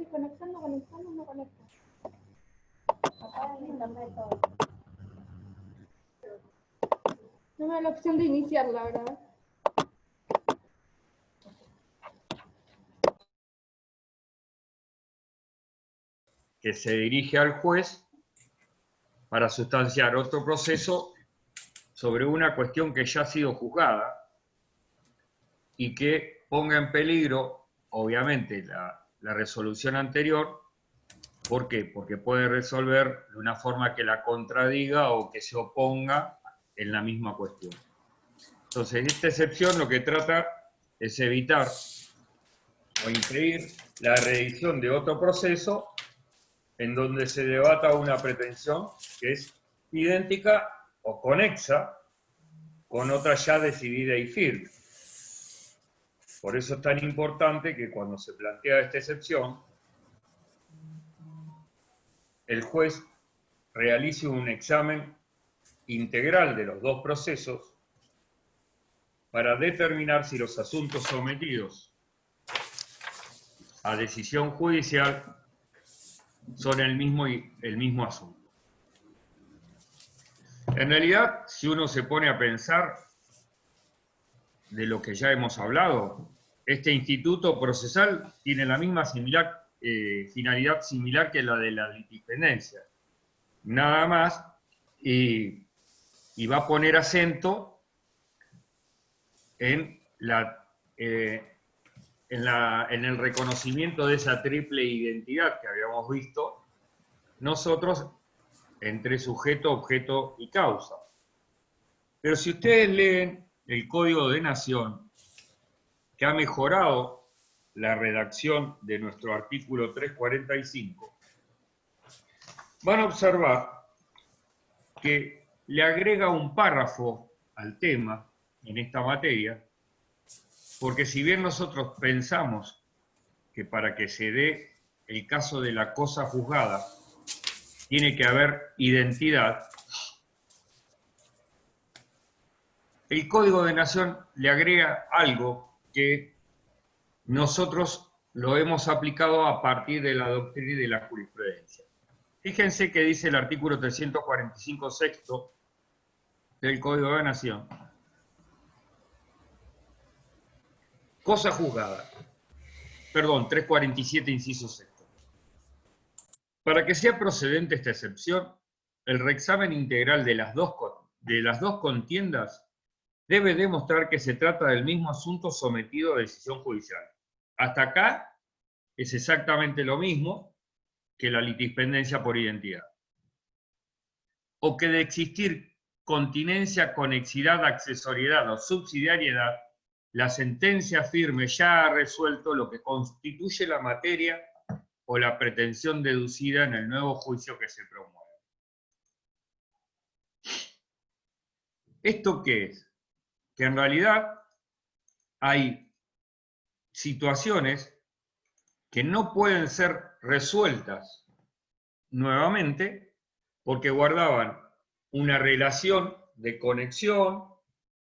conectando, no conecta. Acá en internet todo. No me da la opción de iniciar, la verdad. Que se dirige al juez para sustanciar otro proceso sobre una cuestión que ya ha sido juzgada y que ponga en peligro, obviamente, la resolución anterior. ¿Por qué? Porque puede resolver de una forma que la contradiga o que se oponga en la misma cuestión. Entonces, esta excepción lo que trata es evitar o impedir la reedición de otro proceso en donde se debata una pretensión que es idéntica o conexa con otra ya decidida y firme. Por eso es tan importante que cuando se plantea esta excepción, el juez realice un examen integral de los dos procesos para determinar si los asuntos sometidos a decisión judicial son el mismo asunto. En realidad, si uno se pone a pensar de lo que ya hemos hablado, este instituto procesal tiene la misma finalidad similar que la de la litipendencia. Nada más, y va a poner acento en el reconocimiento de esa triple identidad que habíamos visto nosotros entre sujeto, objeto y causa. Pero si ustedes leen el Código de Nación, que ha mejorado la redacción de nuestro artículo 345, van a observar que le agrega un párrafo al tema en esta materia, porque si bien nosotros pensamos que para que se dé el caso de la cosa juzgada tiene que haber identidad, el Código de Nación le agrega algo que nosotros lo hemos aplicado a partir de la doctrina y de la jurisprudencia. Fíjense que dice el artículo 345 sexto del Código de Nación. Cosa juzgada. Perdón, 347 inciso sexto. Para que sea procedente esta excepción, el reexamen integral de las dos contiendas debe demostrar que se trata del mismo asunto sometido a decisión judicial. Hasta acá es exactamente lo mismo que la litispendencia por identidad. O que de existir continencia, conexidad, accesoriedad o subsidiariedad, la sentencia firme ya ha resuelto lo que constituye la materia o la pretensión deducida en el nuevo juicio que se promueve. ¿Esto qué es? Que en realidad hay situaciones que no pueden ser resueltas nuevamente porque guardaban una relación de conexión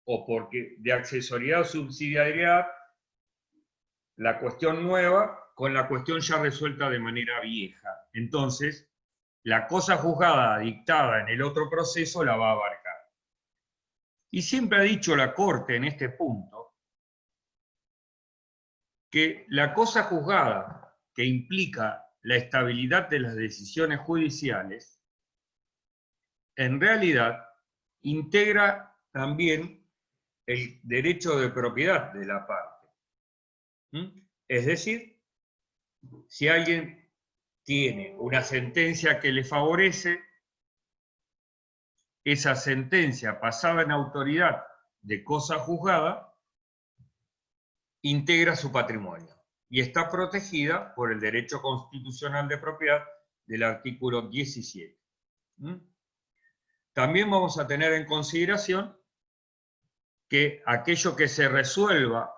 o porque de accesoriedad o subsidiariedad la cuestión nueva con la cuestión ya resuelta de manera vieja. Entonces, la cosa juzgada dictada en el otro proceso la va a abarcar. Y siempre ha dicho la Corte en este punto que la cosa juzgada que implica la estabilidad de las decisiones judiciales, en realidad integra también el derecho de propiedad de la parte. Es decir, si alguien tiene una sentencia que le favorece, esa sentencia pasada en autoridad de cosa juzgada integra su patrimonio y está protegida por el derecho constitucional de propiedad del artículo 17. También vamos a tener en consideración que aquello que se resuelva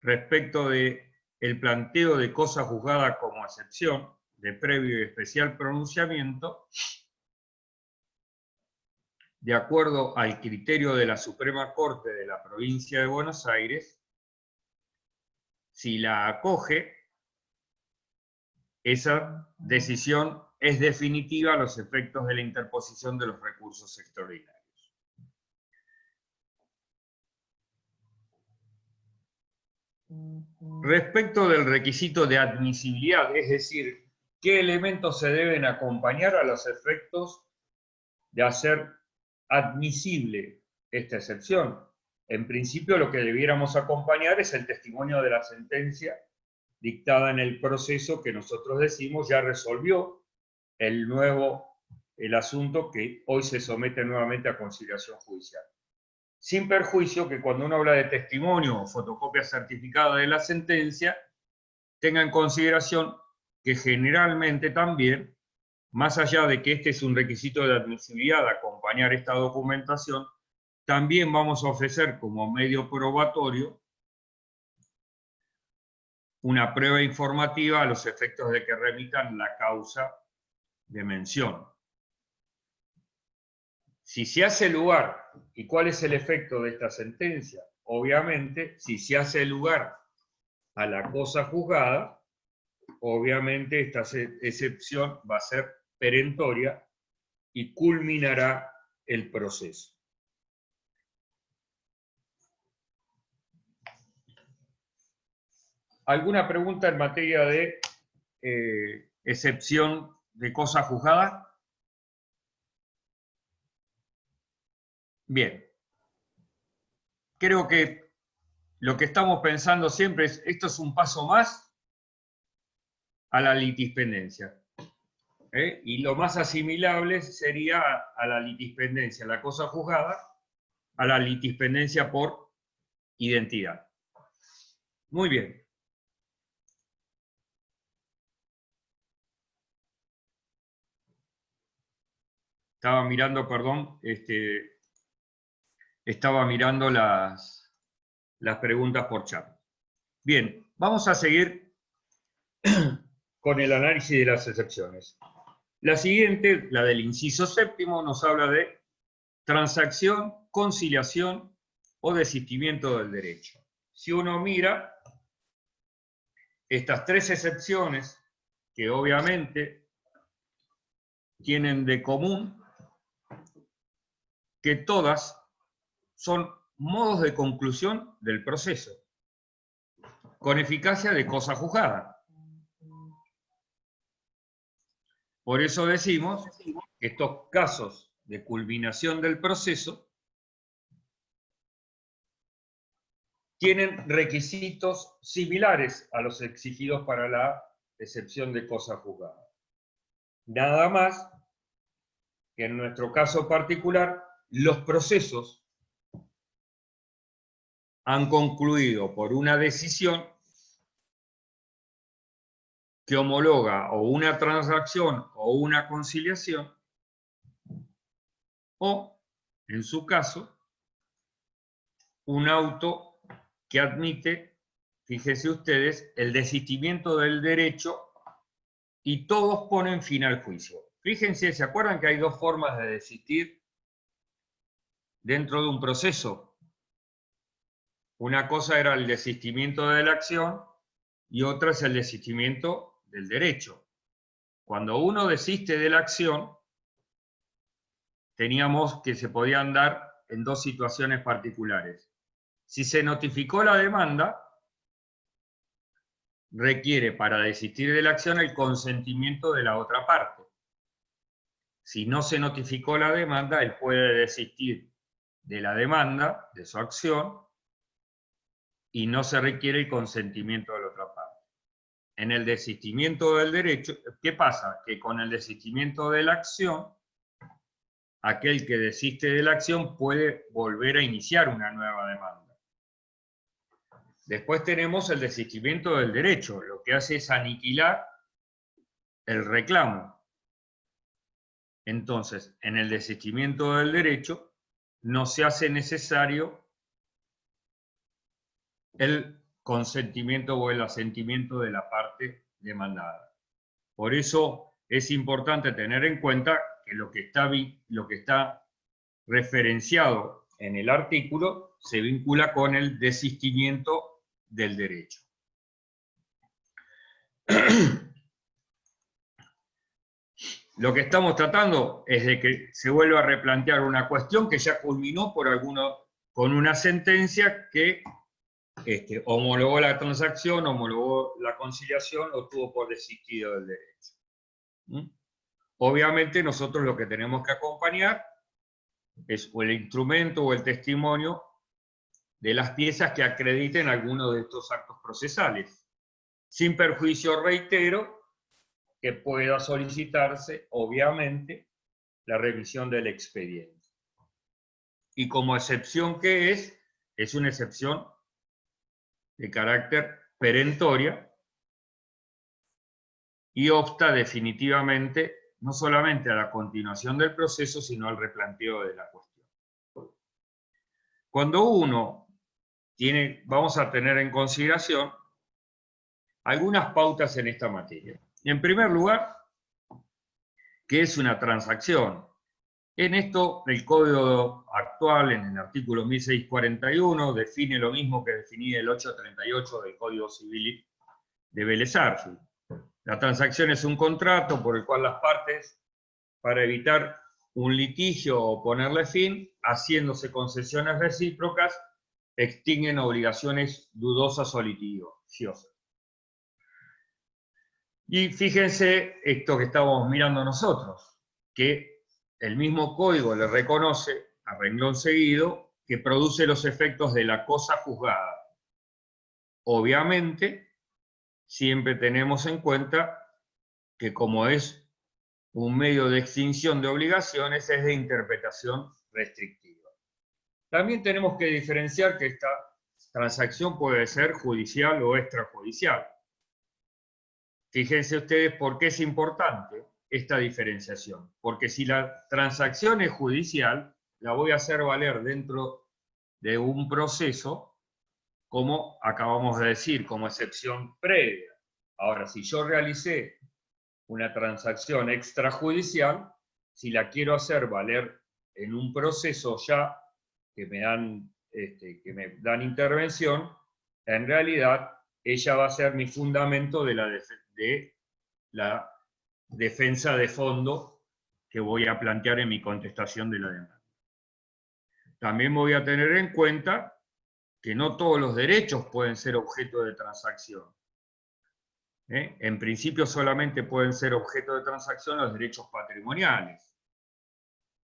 respecto del planteo de cosa juzgada como excepción de previo y especial pronunciamiento, de acuerdo al criterio de la Suprema Corte de la Provincia de Buenos Aires, si la acoge, esa decisión es definitiva a los efectos de la interposición de los recursos extraordinarios. Respecto del requisito de admisibilidad, es decir, qué elementos se deben acompañar a los efectos de hacer admisible esta excepción. En principio, lo que debiéramos acompañar es el testimonio de la sentencia dictada en el proceso que nosotros decimos ya resolvió el asunto que hoy se somete nuevamente a conciliación judicial. Sin perjuicio que cuando uno habla de testimonio o fotocopia certificada de la sentencia, tenga en consideración que generalmente también, más allá de que este es un requisito de admisibilidad, acompañar esta documentación, también vamos a ofrecer como medio probatorio una prueba informativa a los efectos de que remitan la causa de mención. Si se hace lugar, ¿y cuál es el efecto de esta sentencia? Obviamente, si se hace lugar a la cosa juzgada, obviamente esta excepción va a ser perentoria y culminará el proceso. ¿Alguna pregunta en materia de excepción de cosa juzgada? Bien. Creo que lo que estamos pensando siempre es, esto es un paso más a la litispendencia. Y lo más asimilable sería a la litispendencia, la cosa juzgada, a la litispendencia por identidad. Muy bien. Estaba mirando, perdón, estaba mirando las preguntas por chat. Bien, vamos a seguir con el análisis de las excepciones. La siguiente, la del inciso séptimo, nos habla de transacción, conciliación o desistimiento del derecho. Si uno mira estas tres excepciones, que obviamente tienen de común que todas son modos de conclusión del proceso, con eficacia de cosa juzgada. Por eso decimos que estos casos de culminación del proceso tienen requisitos similares a los exigidos para la excepción de cosa juzgada. Nada más que en nuestro caso particular, los procesos han concluido por una decisión que homologa o una transacción o una conciliación, o, en su caso, un auto que admite, fíjense ustedes, el desistimiento del derecho y todos ponen fin al juicio. Fíjense, ¿se acuerdan que hay dos formas de desistir dentro de un proceso? Una cosa era el desistimiento de la acción y otra es el desistimiento del derecho. Cuando uno desiste de la acción, teníamos que se podían dar en dos situaciones particulares. Si se notificó la demanda, requiere para desistir de la acción el consentimiento de la otra parte. Si no se notificó la demanda, él puede desistir de la demanda, de su acción, y no se requiere el consentimiento de la otra parte. En el desistimiento del derecho, ¿qué pasa? Que con el desistimiento de la acción, aquel que desiste de la acción puede volver a iniciar una nueva demanda. Después tenemos el desistimiento del derecho, lo que hace es aniquilar el reclamo. Entonces, en el desistimiento del derecho no se hace necesario el consentimiento o el asentimiento de la parte demandada. Por eso es importante tener en cuenta que lo que está referenciado en el artículo se vincula con el desistimiento del derecho. lo que estamos tratando es de que se vuelva a replantear una cuestión que ya culminó con una sentencia que homologó la transacción, homologó la conciliación o tuvo por desistido del derecho. ¿Mm? Obviamente nosotros lo que tenemos que acompañar es o el instrumento o el testimonio de las piezas que acrediten alguno de estos actos procesales. Sin perjuicio, reitero, que pueda solicitarse, obviamente, la revisión del expediente. Y como excepción que es una excepción de carácter perentoria y obsta definitivamente no solamente a la continuación del proceso, sino al replanteo de la cuestión. Cuando uno vamos a tener en consideración algunas pautas en esta materia. En primer lugar, ¿qué es una transacción? En esto, el código actual, en el artículo 1641, define lo mismo que definía el 838 del Código Civil de Vélez Arfield. La transacción es un contrato por el cual las partes, para evitar un litigio o ponerle fin, haciéndose concesiones recíprocas, extinguen obligaciones dudosas o litigiosas. Y fíjense esto que estamos mirando nosotros, que el mismo código le reconoce, a renglón seguido, que produce los efectos de la cosa juzgada. Obviamente, siempre tenemos en cuenta que como es un medio de extinción de obligaciones, es de interpretación restrictiva. También tenemos que diferenciar que esta transacción puede ser judicial o extrajudicial. Fíjense ustedes por qué es importante esta diferenciación. Porque si la transacción es judicial, la voy a hacer valer dentro de un proceso, como acabamos de decir, como excepción previa. Ahora, si yo realicé una transacción extrajudicial, si la quiero hacer valer en un proceso ya que me dan intervención, en realidad ella va a ser mi fundamento de la defensa de fondo que voy a plantear en mi contestación de la demanda. También voy a tener en cuenta que no todos los derechos pueden ser objeto de transacción. En principio solamente pueden ser objeto de transacción los derechos patrimoniales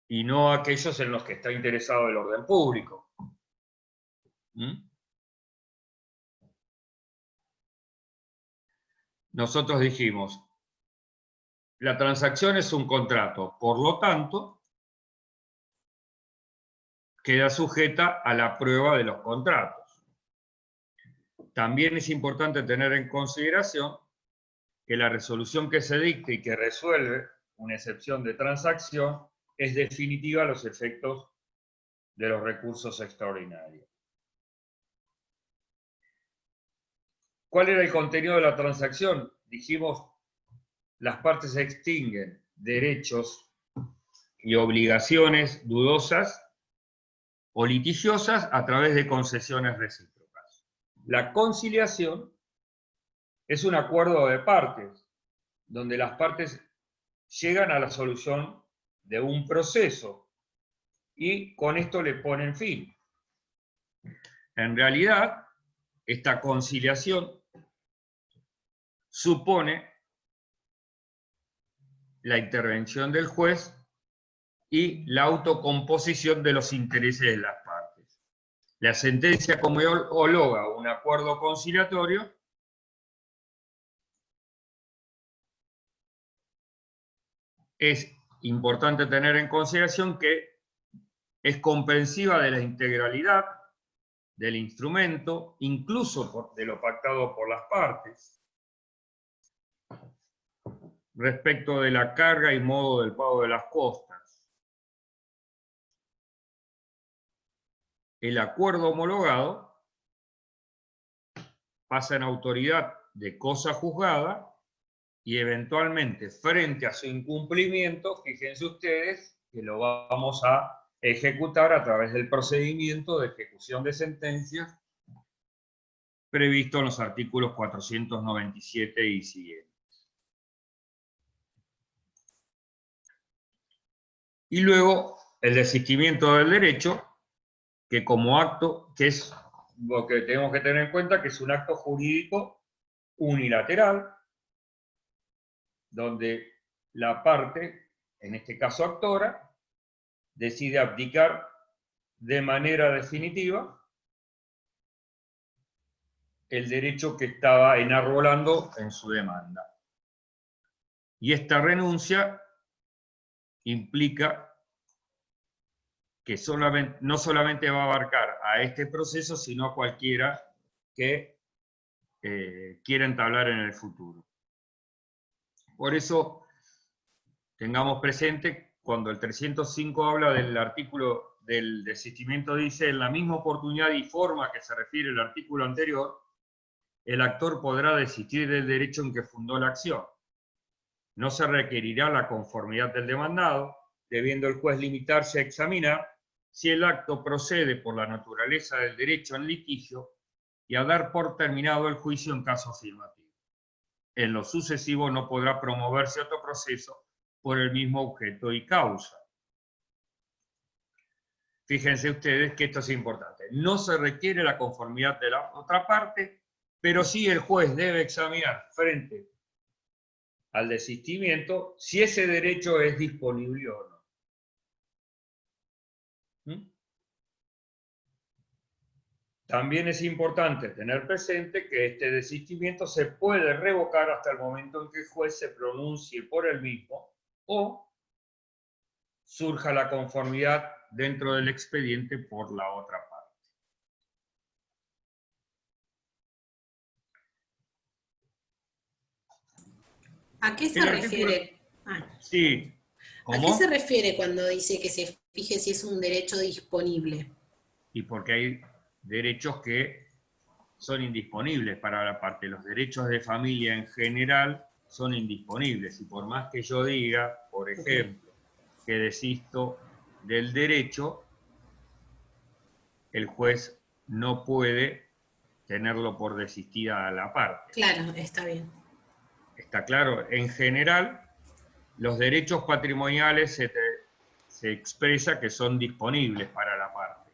y no aquellos en los que está interesado el orden público. Nosotros dijimos, la transacción es un contrato, por lo tanto, queda sujeta a la prueba de los contratos. También es importante tener en consideración que la resolución que se dicte y que resuelve una excepción de transacción es definitiva a los efectos de los recursos extraordinarios. ¿Cuál era el contenido de la transacción? Dijimos, las partes extinguen derechos y obligaciones dudosas o litigiosas a través de concesiones recíprocas. La conciliación es un acuerdo de partes, donde las partes llegan a la solución de un proceso y con esto le ponen fin. En realidad, esta conciliación supone la intervención del juez y la autocomposición de los intereses de las partes. La sentencia como homologa un acuerdo conciliatorio es importante tener en consideración que es comprensiva de la integralidad del instrumento, incluso de lo pactado por las partes, respecto de la carga y modo del pago de las costas. El acuerdo homologado pasa en autoridad de cosa juzgada y eventualmente frente a su incumplimiento, fíjense ustedes que lo vamos a ejecutar a través del procedimiento de ejecución de sentencias previsto en los artículos 497 y siguientes. Y luego el desistimiento del derecho, que como acto, que es lo que tenemos que tener en cuenta, que es un acto jurídico unilateral, donde la parte, en este caso actora, decide abdicar de manera definitiva el derecho que estaba enarbolando en su demanda. Y esta renuncia implica que no solamente va a abarcar a este proceso, sino a cualquiera que quiera entablar en el futuro. Por eso, tengamos presente, cuando el 305 habla del artículo del desistimiento, dice, en la misma oportunidad y forma que se refiere al artículo anterior, el actor podrá desistir del derecho en que fundó la acción. No se requerirá la conformidad del demandado, debiendo el juez limitarse a examinar si el acto procede por la naturaleza del derecho en litigio y a dar por terminado el juicio en caso afirmativo. En lo sucesivo no podrá promoverse otro proceso por el mismo objeto y causa. Fíjense ustedes que esto es importante. No se requiere la conformidad de la otra parte, pero sí el juez debe examinar frente al desistimiento si ese derecho es disponible o no. También es importante tener presente que este desistimiento se puede revocar hasta el momento en que el juez se pronuncie por el mismo o surja la conformidad dentro del expediente por la otra parte. ¿A qué se refiere? Sí. ¿A qué se refiere cuando dice que se fije si es un derecho disponible? Y porque hay derechos que son indisponibles para la parte. Los derechos de familia en general son indisponibles. Y por más que yo diga, por ejemplo, que desisto del derecho, el juez no puede tenerlo por desistida a la parte. Claro, está bien. Está claro, en general, los derechos patrimoniales se expresa que son disponibles para la parte.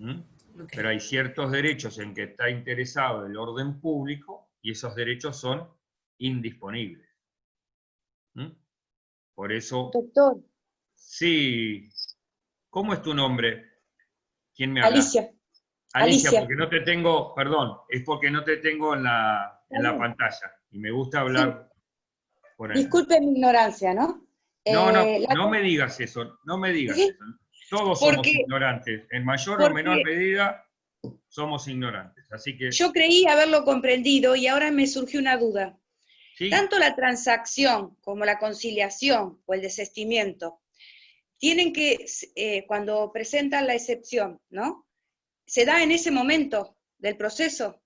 Okay. Pero hay ciertos derechos en que está interesado el orden público y esos derechos son indisponibles. Por eso... Doctor. Sí. ¿Cómo es tu nombre? ¿Quién me habla? Alicia. Alicia, porque no te tengo, perdón, es porque no te tengo en la pantalla y me gusta hablar por ahí. Disculpe mi ignorancia, ¿no? No me digas eso, no me digas eso. Todos somos ignorantes, en mayor o menor medida somos ignorantes, así que... Yo creí haberlo comprendido y ahora me surgió una duda. Sí. Tanto la transacción como la conciliación o el desistimiento tienen que, cuando presentan la excepción, ¿no? ¿Se da en ese momento del proceso?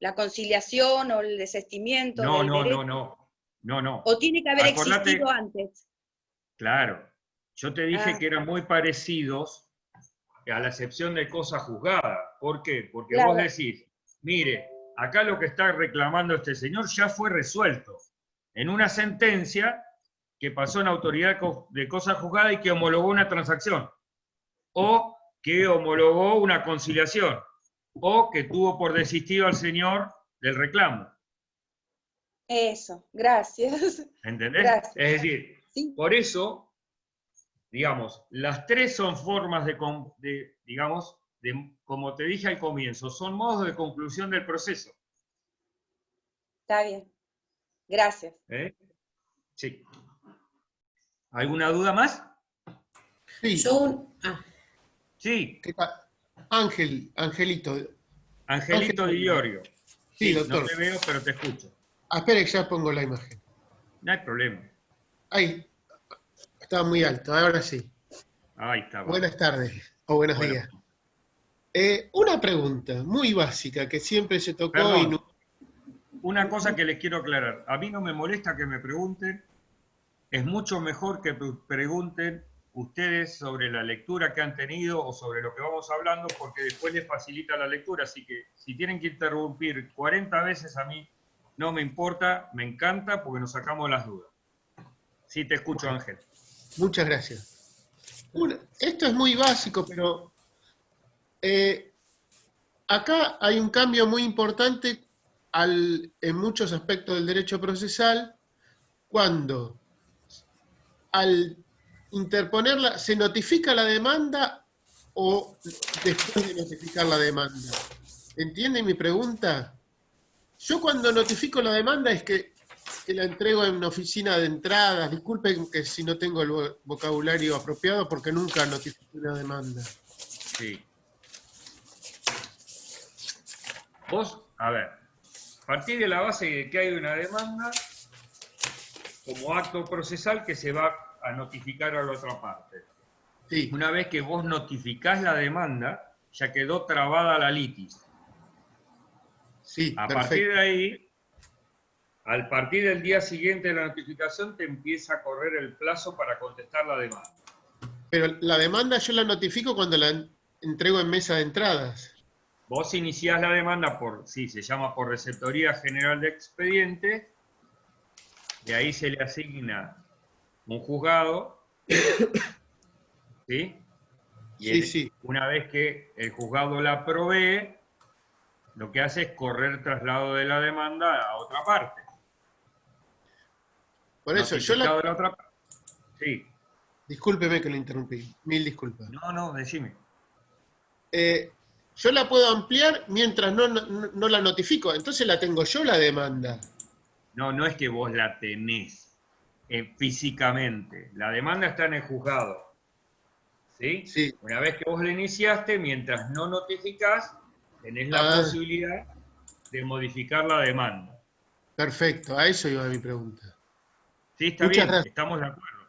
¿La conciliación o el desistimiento del derecho? No. ¿O tiene que haber existido antes? Claro. Yo te dije que eran muy parecidos a la excepción de cosa juzgada. ¿Por qué? Porque vos decís, mire, acá lo que está reclamando este señor ya fue resuelto en una sentencia que pasó en autoridad de cosa juzgada y que homologó una transacción, o que homologó una conciliación, o que tuvo por desistido al señor del reclamo. Eso, gracias. ¿Entendés? Gracias. Es decir, sí. Por eso, digamos, las tres son formas digamos, como te dije al comienzo, son modos de conclusión del proceso. Está bien. Gracias. Sí. ¿Alguna duda más? Sí. Sí. Angelito. Angelito Di Iorio. Sí, doctor. No te veo, pero te escucho. Espere que ya pongo la imagen. No hay problema. Ahí. Estaba muy alto, ahora sí. Ahí está. Buenas tardes o buenos días. Una pregunta muy básica que siempre se tocó. Perdón, y no... Una cosa que les quiero aclarar. A mí no me molesta que me pregunten. Es mucho mejor que pregunten ustedes sobre la lectura que han tenido o sobre lo que vamos hablando, porque después les facilita la lectura. Así que si tienen que interrumpir 40 veces, a mí no me importa, me encanta, porque nos sacamos las dudas. Sí, te escucho, Ángel. Muchas gracias. Esto es muy básico, pero acá hay un cambio muy importante en muchos aspectos del derecho procesal, cuando al interponerla, ¿se notifica la demanda o después de notificar la demanda? ¿Entiende mi pregunta? Yo cuando notifico la demanda es que la entrego en una oficina de entradas. Disculpen que si no tengo el vocabulario apropiado porque nunca notifiqué una demanda. Sí. Vos, a ver, a partir de la base de que hay una demanda como acto procesal que se va a notificar a la otra parte. Sí. Una vez que vos notificás la demanda, ya quedó trabada la litis. Sí, A perfecto. partir de ahí, al partir del día siguiente de la notificación, te empieza a correr el plazo para contestar la demanda. Pero la demanda yo la notifico cuando la entrego en mesa de entradas. Vos iniciás la demanda se llama por Receptoría General de Expedientes, de ahí se le asigna un juzgado, ¿sí? Y Sí. Una vez que el juzgado la provee, lo que hace es correr traslado de la demanda a otra parte. Por eso, Notificado de la otra parte. Sí. Discúlpeme que lo interrumpí. Mil disculpas. No, decime. Yo la puedo ampliar mientras no la notifico. Entonces la tengo yo la demanda. No es que vos la tenés físicamente. La demanda está en el juzgado. ¿Sí? Sí. Una vez que vos la iniciaste, mientras no notificás, tenés la posibilidad de modificar la demanda. Perfecto, a eso iba mi pregunta. Sí, está Muchas bien, gracias. estamos de acuerdo.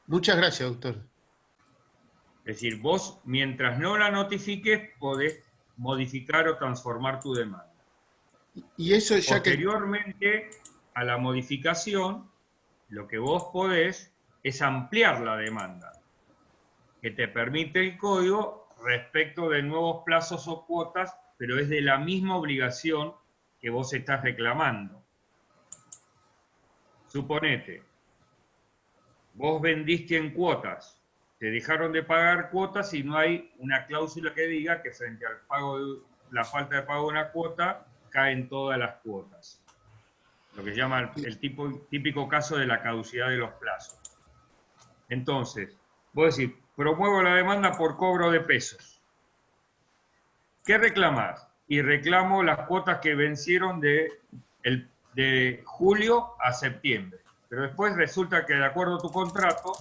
Muchas gracias, doctor. Es decir, vos, mientras no la notifiques, podés modificar o transformar tu demanda. Y eso ya Posteriormente a la modificación, lo que vos podés es ampliar la demanda, que te permite el código respecto de nuevos plazos o cuotas, pero es de la misma obligación que vos estás reclamando. Suponete, vos vendiste en cuotas, te dejaron de pagar cuotas y no hay una cláusula que diga que frente al pago la falta de pago de una cuota caen todas las cuotas. Lo que se llama el típico caso de la caducidad de los plazos. Entonces, vos decís, promuevo la demanda por cobro de pesos. ¿Qué reclamás? Y reclamo las cuotas que vencieron de julio a septiembre. Pero después resulta que de acuerdo a tu contrato,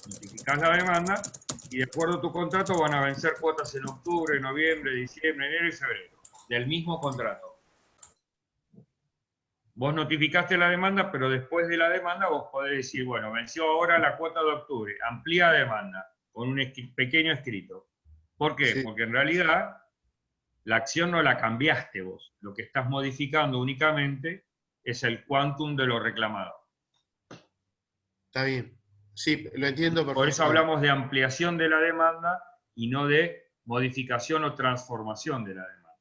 notificás la demanda y de acuerdo a tu contrato van a vencer cuotas en octubre, noviembre, diciembre, enero y febrero, del mismo contrato. Vos notificaste la demanda, pero después de la demanda vos podés decir, bueno, venció ahora la cuota de octubre, amplía demanda, con un pequeño escrito. ¿Por qué? Sí. Porque en realidad la acción no la cambiaste vos. Lo que estás modificando únicamente es el quantum de lo reclamado. Está bien. Sí, lo entiendo perfectamente. Por eso hablamos de ampliación de la demanda y no de modificación o transformación de la demanda.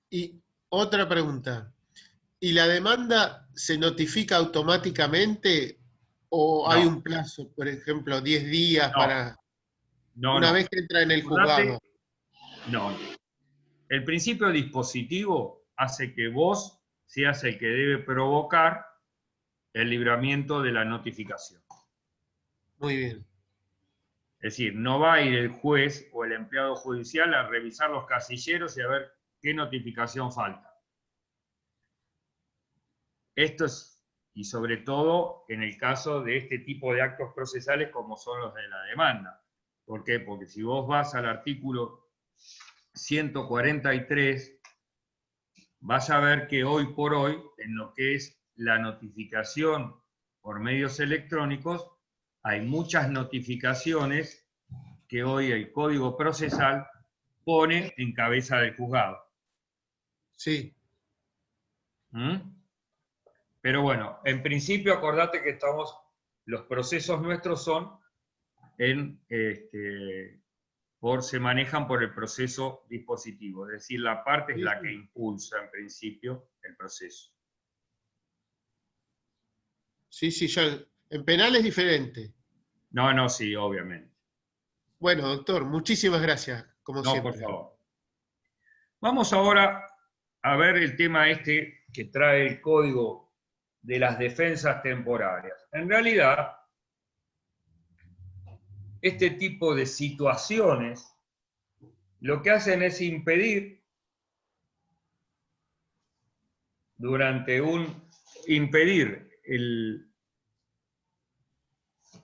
Y otra pregunta. ¿Y la demanda se notifica automáticamente o hay un plazo, por ejemplo, 10 días para una vez que entra en el juzgado? No. El principio dispositivo hace que vos seas el que debe provocar el libramiento de la notificación. Muy bien. Es decir, no va a ir el juez o el empleado judicial a revisar los casilleros y a ver qué notificación falta. Esto es, y sobre todo en el caso de este tipo de actos procesales como son los de la demanda. ¿Por qué? Porque si vos vas al artículo 143, vas a ver que hoy por hoy, en lo que es la notificación por medios electrónicos, hay muchas notificaciones que hoy el Código Procesal pone en cabeza del juzgado. Sí. Pero bueno, en principio acordate que los procesos nuestros son se manejan por el proceso dispositivo, es decir, la parte es la que impulsa en principio el proceso. Sí, ya En penal es diferente. No, sí, obviamente. Bueno, doctor, muchísimas gracias, como siempre. Por favor. Vamos ahora a ver el tema este que trae el código de las defensas temporarias. En realidad, este tipo de situaciones lo que hacen es impedir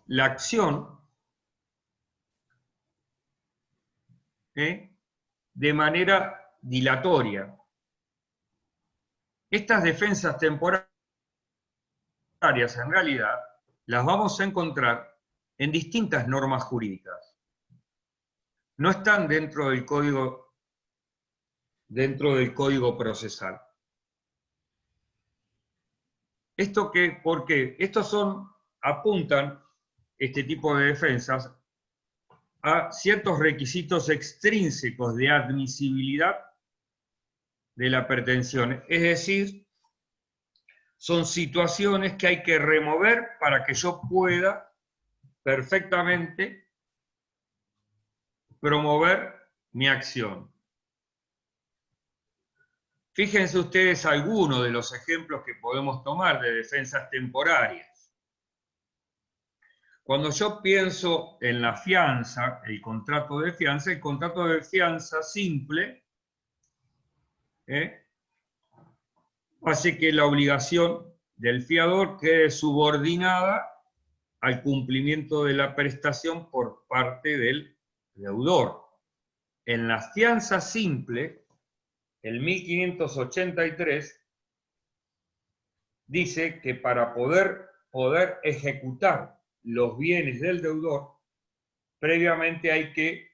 la acción de manera dilatoria. Estas defensas temporarias en realidad las vamos a encontrar en distintas normas jurídicas. No están dentro del código procesal. ¿Por qué? Apuntan, este tipo de defensas, a ciertos requisitos extrínsecos de admisibilidad de la pretensión. Es decir, son situaciones que hay que remover para que yo pueda perfectamente promover mi acción. Fíjense ustedes algunos de los ejemplos que podemos tomar de defensas temporarias. Cuando yo pienso en la fianza, el contrato de fianza simple hace que la obligación del fiador quede subordinada al cumplimiento de la prestación por parte del deudor. En la fianza simple, el 1583 dice que para poder ejecutar los bienes del deudor, previamente hay que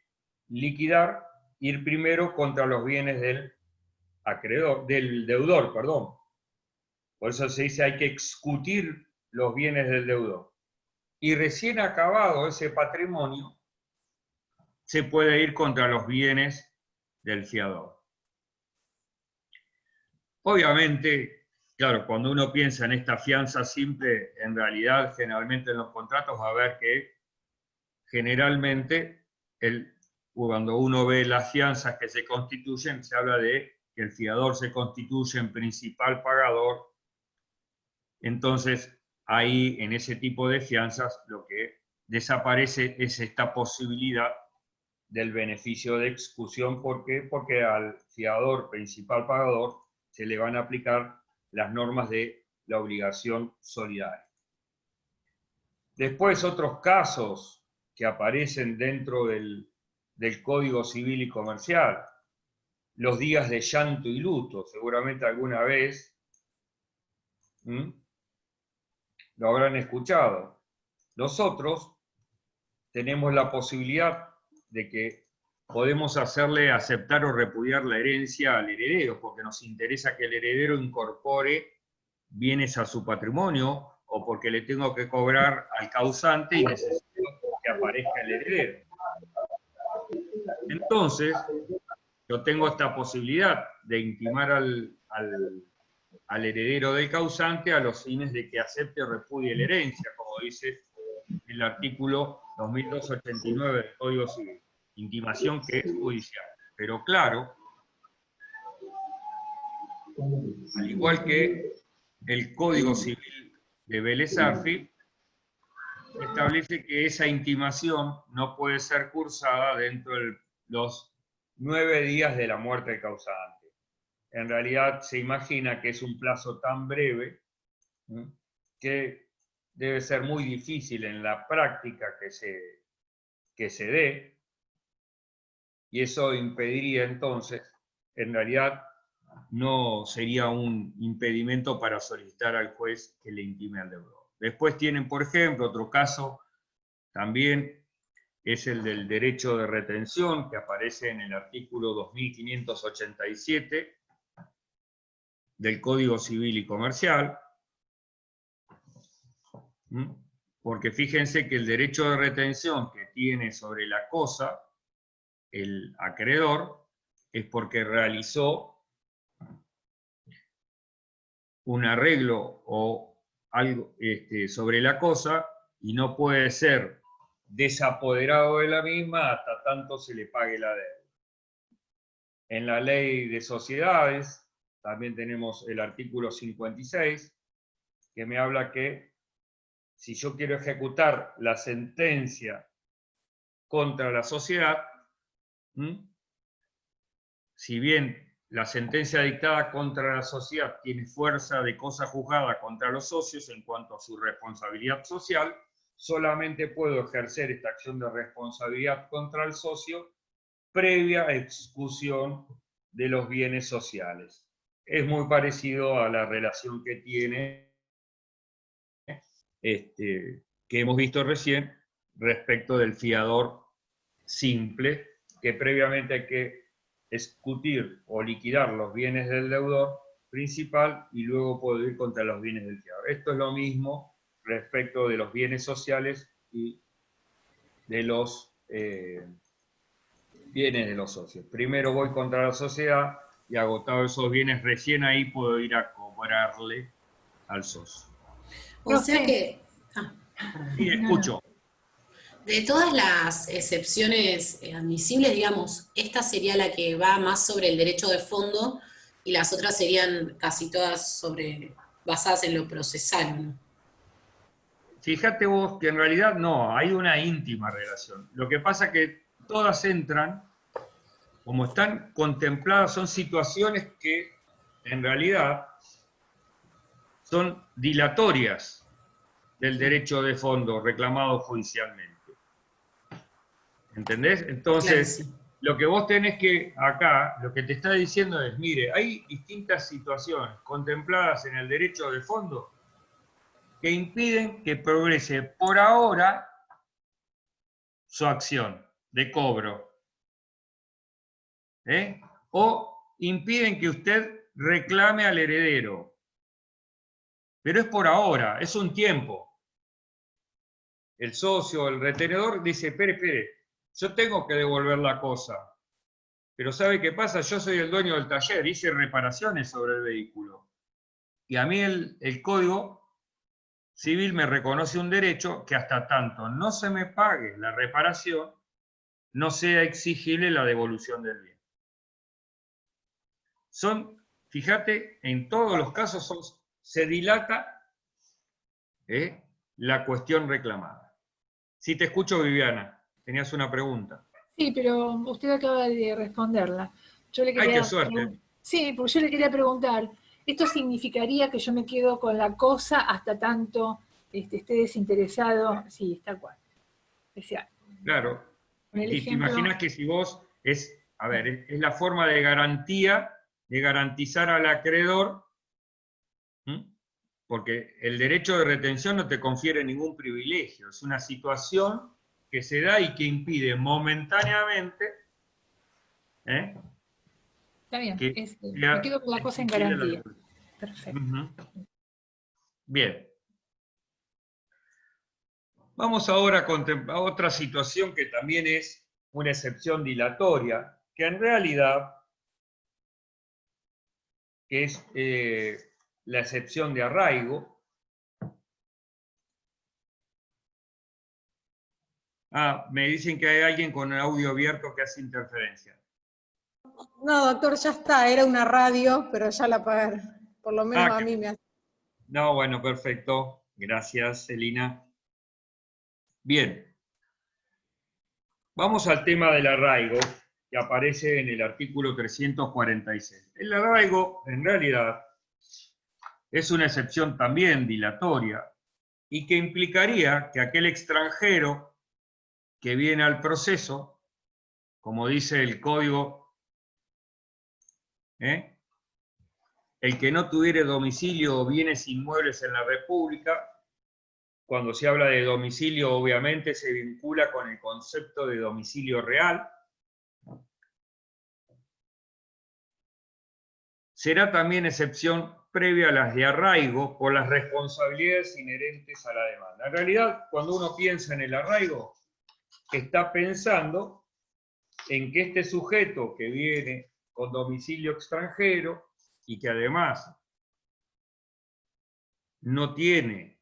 ir primero contra los bienes del deudor, perdón. Por eso se dice hay que excutir los bienes del deudor. Y recién acabado ese patrimonio, se puede ir contra los bienes del fiador. Obviamente, claro, cuando uno piensa en esta fianza simple, en realidad, generalmente en los contratos va a ver que generalmente, cuando uno ve las fianzas que se constituyen, se habla de que el fiador se constituye en principal pagador. Entonces, ahí, en ese tipo de fianzas, lo que desaparece es esta posibilidad del beneficio de excusión. ¿Por qué? Porque al fiador principal pagador se le van a aplicar las normas de la obligación solidaria. Después, otros casos que aparecen dentro del Código Civil y Comercial, los días de llanto y luto, seguramente alguna vez lo habrán escuchado. Nosotros tenemos la posibilidad de que podemos hacerle aceptar o repudiar la herencia al heredero, porque nos interesa que el heredero incorpore bienes a su patrimonio, o porque le tengo que cobrar al causante y necesito que aparezca el heredero. Entonces, yo tengo esta posibilidad de intimar al heredero del causante a los fines de que acepte o repudie la herencia, como dice el artículo 2289 del Código Civil. Intimación que es judicial. Pero claro, al igual que el Código Civil de Vélez Arfield, establece que esa intimación no puede ser cursada dentro de los 9 días de la muerte del causante. En realidad se imagina que es un plazo tan breve que debe ser muy difícil en la práctica que se dé, y eso impediría entonces, en realidad no sería un impedimento para solicitar al juez que le intime al deudor. Después tienen, por ejemplo, otro caso también es el del derecho de retención, que aparece en el artículo 2587 del Código Civil y Comercial, porque fíjense que el derecho de retención que tiene sobre la cosa el acreedor es porque realizó un arreglo o algo sobre la cosa y no puede ser desapoderado de la misma hasta tanto se le pague la deuda. En la ley de sociedades también tenemos el artículo 56, que me habla que si yo quiero ejecutar la sentencia contra la sociedad, si bien la sentencia dictada contra la sociedad tiene fuerza de cosa juzgada contra los socios en cuanto a su responsabilidad social, solamente puedo ejercer esta acción de responsabilidad contra el socio previa exclusión de los bienes sociales. Es muy parecido a la relación que tiene, que hemos visto recién, respecto del fiador simple, que previamente hay que discutir o liquidar los bienes del deudor principal y luego puedo ir contra los bienes del fiador. Esto es lo mismo respecto de los bienes sociales y de los bienes de los socios. Primero voy contra la sociedad y agotado esos bienes, recién ahí puedo ir a cobrarle al socio. O sea que... Sí, escucho. De todas las excepciones admisibles, digamos, esta sería la que va más sobre el derecho de fondo y las otras serían casi todas basadas en lo procesal, ¿no? Fíjate vos que en realidad no, hay una íntima relación. Lo que pasa es que todas entran, como están contempladas, son situaciones que en realidad son dilatorias del derecho de fondo reclamado judicialmente. ¿Entendés? Entonces, claro, sí. Lo que vos tenés que acá, lo que te está diciendo es, mire, hay distintas situaciones contempladas en el derecho de fondo que impiden que progrese por ahora su acción de cobro. O impiden que usted reclame al heredero. Pero es por ahora, es un tiempo. El socio, el retenedor dice, espere, yo tengo que devolver la cosa. Pero ¿sabe qué pasa? Yo soy el dueño del taller, hice reparaciones sobre el vehículo. Y a mí el Código Civil me reconoce un derecho que hasta tanto no se me pague la reparación, no sea exigible la devolución del bien. Fíjate, en todos los casos se dilata la cuestión reclamada. Si te escucho, Viviana, tenías una pregunta. Sí, pero usted acaba de responderla. Yo le quería, ¡ay, qué suerte! Sí, porque yo le quería preguntar, ¿esto significaría que yo me quedo con la cosa hasta tanto esté desinteresado? Sí, está cual. Claro. Y te imaginas que si vos es la forma de garantía, de garantizar al acreedor, porque el derecho de retención no te confiere ningún privilegio, es una situación que se da y que impide momentáneamente. Está bien, me quedo con la cosa en garantía. Perfecto. Bien. Vamos ahora a contemplar otra situación que también es una excepción dilatoria, que en realidad es la excepción de arraigo. Me dicen que hay alguien con el audio abierto que hace interferencia. No, doctor, ya está, era una radio, pero ya la apagué. Por lo menos a mí me hace. No, bueno, perfecto. Gracias, Celina. Bien. Vamos al tema del arraigo, que aparece en el artículo 346. El arraigo, en realidad, es una excepción también dilatoria y que implicaría que aquel extranjero que viene al proceso, como dice el código, el que no tuviere domicilio o bienes inmuebles en la República, cuando se habla de domicilio obviamente se vincula con el concepto de domicilio real, será también excepción previa a las de arraigo por las responsabilidades inherentes a la demanda. En realidad, cuando uno piensa en el arraigo, está pensando en que este sujeto que viene con domicilio extranjero y que además no tiene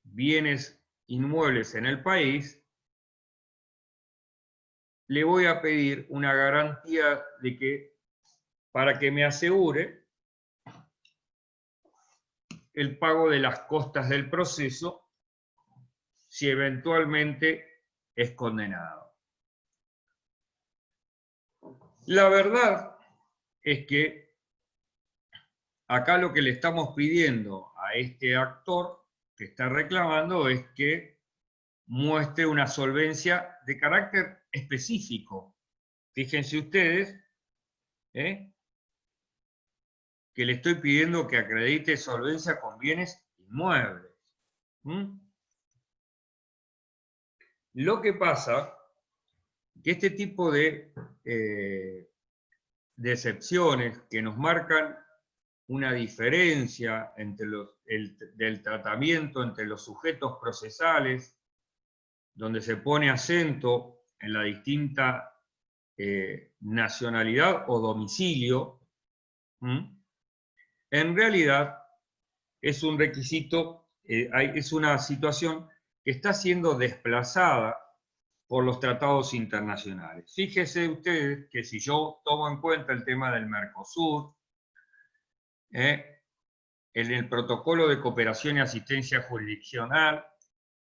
bienes inmuebles en el país, le voy a pedir una garantía de que, para que me asegure el pago de las costas del proceso si eventualmente es condenado. La verdad es que acá lo que le estamos pidiendo a este actor que está reclamando es que muestre una solvencia de carácter específico. Fíjense ustedes, que le estoy pidiendo que acredite solvencia con bienes inmuebles. Lo que pasa que este tipo de excepciones que nos marcan una diferencia entre del tratamiento entre los sujetos procesales, donde se pone acento en la distinta nacionalidad o domicilio, en realidad es un requisito, es una situación que está siendo desplazada por los tratados internacionales. Fíjense ustedes que si yo tomo en cuenta el tema del Mercosur, en el protocolo de cooperación y asistencia jurisdiccional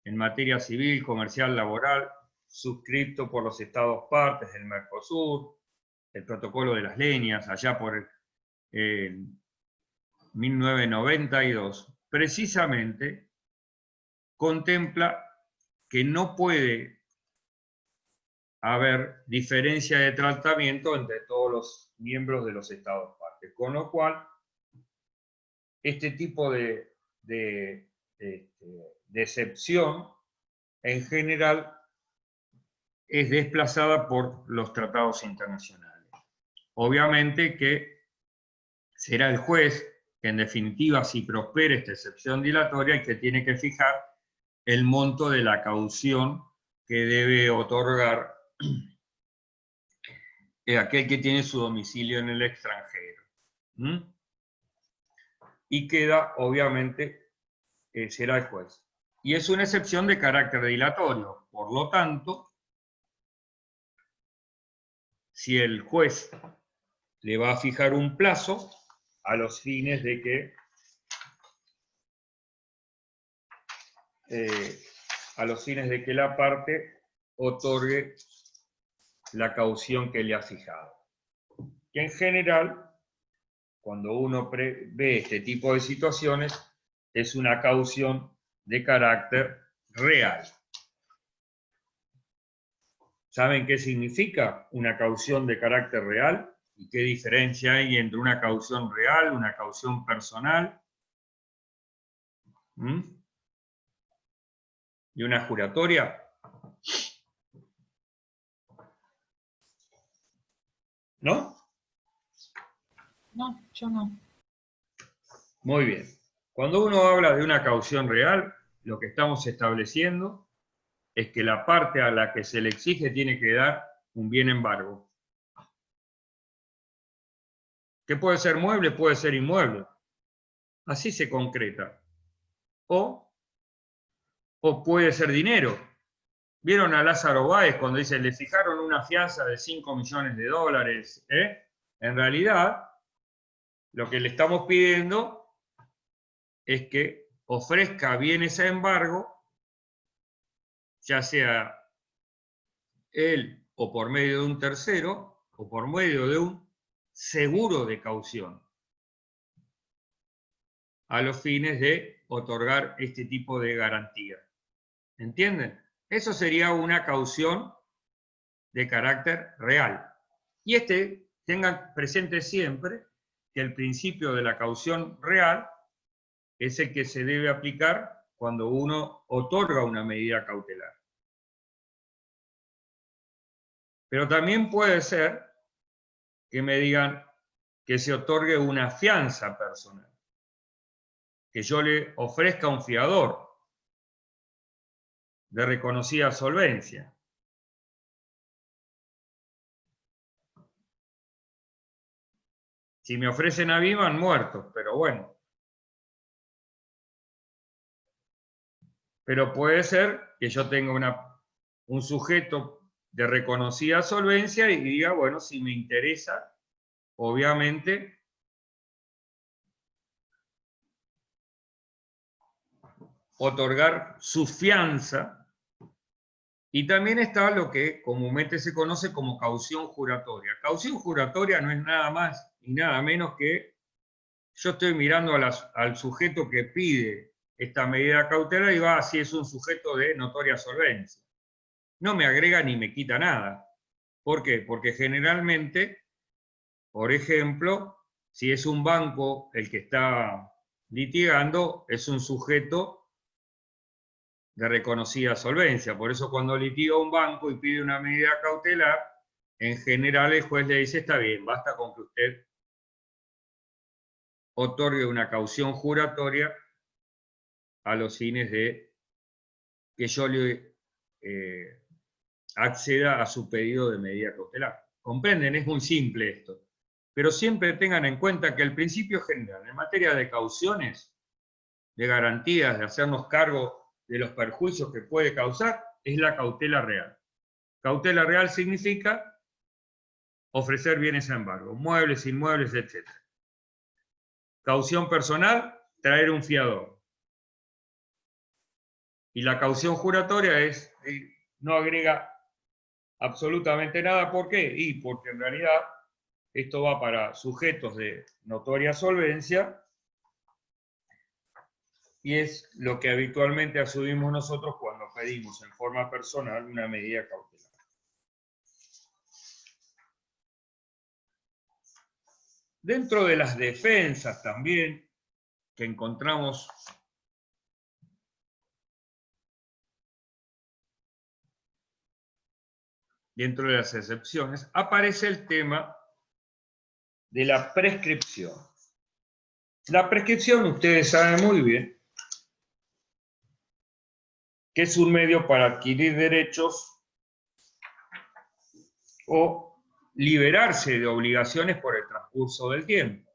en materia civil, comercial, laboral, suscrito por los Estados partes del Mercosur, el protocolo de las leñas, allá por 1992, precisamente contempla que no puede haber diferencia de tratamiento entre todos los miembros de los Estados partes, con lo cual este tipo de excepción en general es desplazada por los tratados internacionales. Obviamente que será el juez que en definitiva, si prospera esta excepción dilatoria, el que tiene que fijar el monto de la caución que debe otorgar aquel que tiene su domicilio en el extranjero. Y queda, obviamente, será el juez. Y es una excepción de carácter dilatorio. Por lo tanto, si el juez le va a fijar un plazo a los fines de que la parte otorgue la caución que le ha fijado. Que en general, cuando uno ve este tipo de situaciones, es una caución de carácter real. ¿Saben qué significa una caución de carácter real? ¿Y qué diferencia hay entre una caución real, una caución personal y una juratoria? ¿No? No, yo no. Muy bien. Cuando uno habla de una caución real, lo que estamos estableciendo es que la parte a la que se le exige tiene que dar un bien embargo. Que puede ser mueble, puede ser inmueble. Así se concreta. O puede ser dinero. ¿Vieron a Lázaro Báez cuando dice le fijaron una fianza de 5 millones de dólares? En realidad, lo que le estamos pidiendo es que ofrezca bienes a embargo, ya sea él o por medio de un tercero o por medio de un seguro de caución, a los fines de otorgar este tipo de garantía. ¿Entienden? Eso sería una caución de carácter real. Y tengan presente siempre que el principio de la caución real es el que se debe aplicar cuando uno otorga una medida cautelar. Pero también puede ser que me digan que se otorgue una fianza personal, que yo le ofrezca un fiador de reconocida solvencia. Si me ofrecen a mí, van muertos, pero bueno. Pero puede ser que yo tenga un sujeto de reconocida solvencia y diga, bueno, si me interesa, obviamente, otorgar su fianza. Y también está lo que comúnmente se conoce como caución juratoria. Caución juratoria no es nada más y nada menos que yo estoy mirando al sujeto que pide esta medida cautelar y va si es un sujeto de notoria solvencia. No me agrega ni me quita nada. ¿Por qué? Porque generalmente, por ejemplo, si es un banco el que está litigando, es un sujeto de reconocida solvencia. Por eso cuando litiga un banco y pide una medida cautelar, en general el juez le dice, está bien, basta con que usted otorgue una caución juratoria a los fines de que yo le acceda a su pedido de medida cautelar. ¿Comprenden? Es muy simple esto. Pero siempre tengan en cuenta que el principio general en materia de cauciones, de garantías, de hacernos cargo de los perjuicios que puede causar, es la cautela real. Cautela real significa ofrecer bienes a embargo, muebles, inmuebles, etc. Caución personal, traer un fiador. Y la caución juratoria no agrega absolutamente nada. ¿Por qué? Y porque en realidad esto va para sujetos de notoria solvencia y es lo que habitualmente asumimos nosotros cuando pedimos en forma personal una medida cautelar. Dentro de las defensas también que encontramos dentro de las excepciones, aparece el tema de la prescripción. La prescripción, ustedes saben muy bien, que es un medio para adquirir derechos o liberarse de obligaciones por el transcurso del tiempo.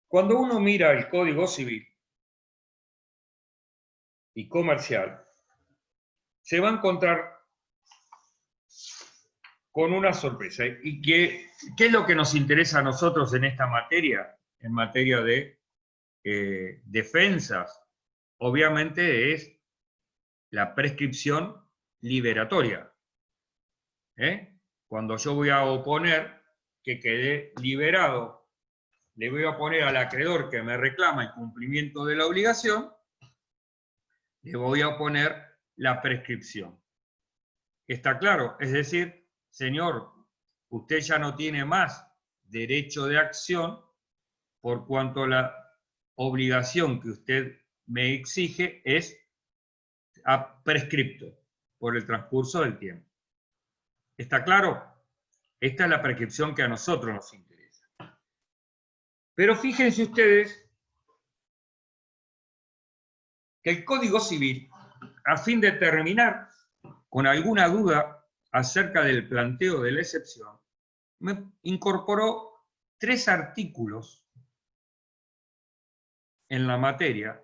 Cuando uno mira el Código Civil y Comercial, se va a encontrar con una sorpresa. ¿Y qué es lo que nos interesa a nosotros en esta materia? En materia de defensas, obviamente es la prescripción liberatoria. Cuando yo voy a oponer que quede liberado, le voy a poner al acreedor que me reclama el cumplimiento de la obligación, le voy a poner la prescripción. ¿Está claro? Es decir, señor, usted ya no tiene más derecho de acción por cuanto la obligación que usted me exige es a prescripto por el transcurso del tiempo. ¿Está claro? Esta es la prescripción que a nosotros nos interesa. Pero fíjense ustedes que el Código Civil, a fin de terminar con alguna duda acerca del planteo de la excepción, me incorporó 3 artículos en la materia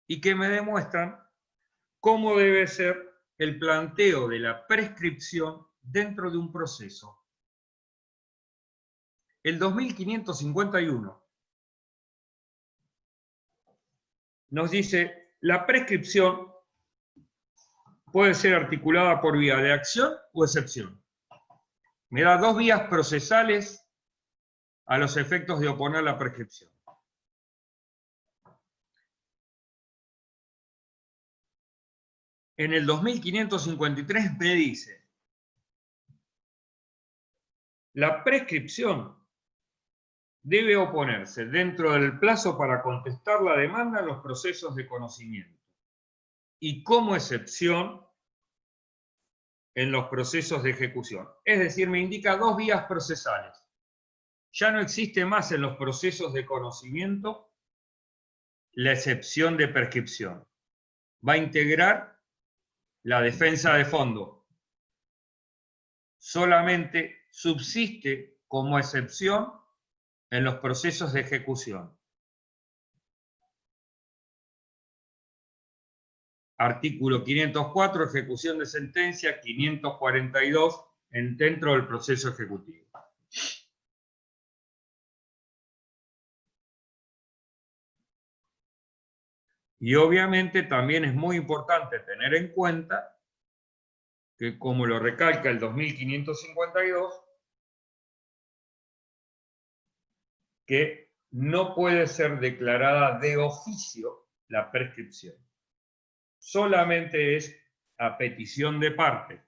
y que me demuestran cómo debe ser el planteo de la prescripción dentro de un proceso. El 2551 nos dice, la prescripción puede ser articulada por vía de acción o excepción. Me da 2 vías procesales a los efectos de oponer la prescripción. En el 2553 me dice, la prescripción debe oponerse dentro del plazo para contestar la demanda en los procesos de conocimiento y como excepción en los procesos de ejecución. Es decir, me indica 2 vías procesales. Ya no existe más en los procesos de conocimiento la excepción de prescripción. Va a integrar la defensa de fondo. Solamente subsiste como excepción en los procesos de ejecución. artículo 504, ejecución de sentencia, 542, dentro del proceso ejecutivo. Y obviamente también es muy importante tener en cuenta que, como lo recalca el 2552, que no puede ser declarada de oficio la prescripción. Solamente es a petición de parte.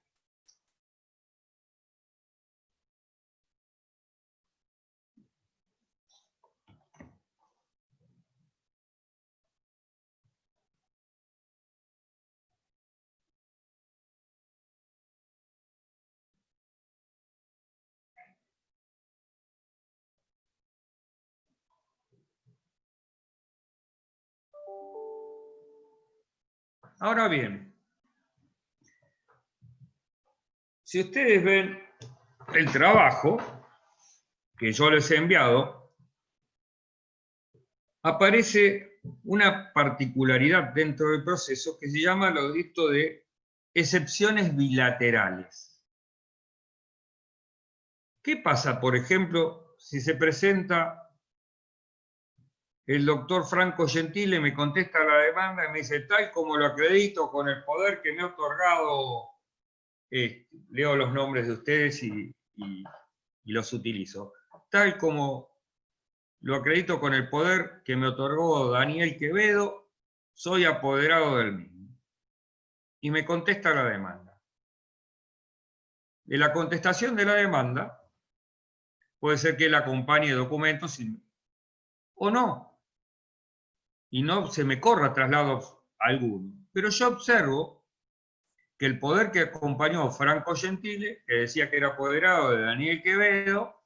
Ahora bien, si ustedes ven el trabajo que yo les he enviado, aparece una particularidad dentro del proceso que se llama lo dicho de excepciones bilaterales. ¿Qué pasa, por ejemplo, si se presenta el doctor Franco Gentile, me contesta la demanda y me dice, tal como lo acredito con el poder que me ha otorgado, leo los nombres de ustedes y los utilizo, tal como lo acredito con el poder que me otorgó Daniel Quevedo, soy apoderado del mismo. Y me contesta la demanda. De la contestación de la demanda, puede ser que él acompañe documentos o no. Y no se me corra traslado alguno. Pero yo observo que el poder que acompañó a Franco Gentile, que decía que era apoderado de Daniel Quevedo,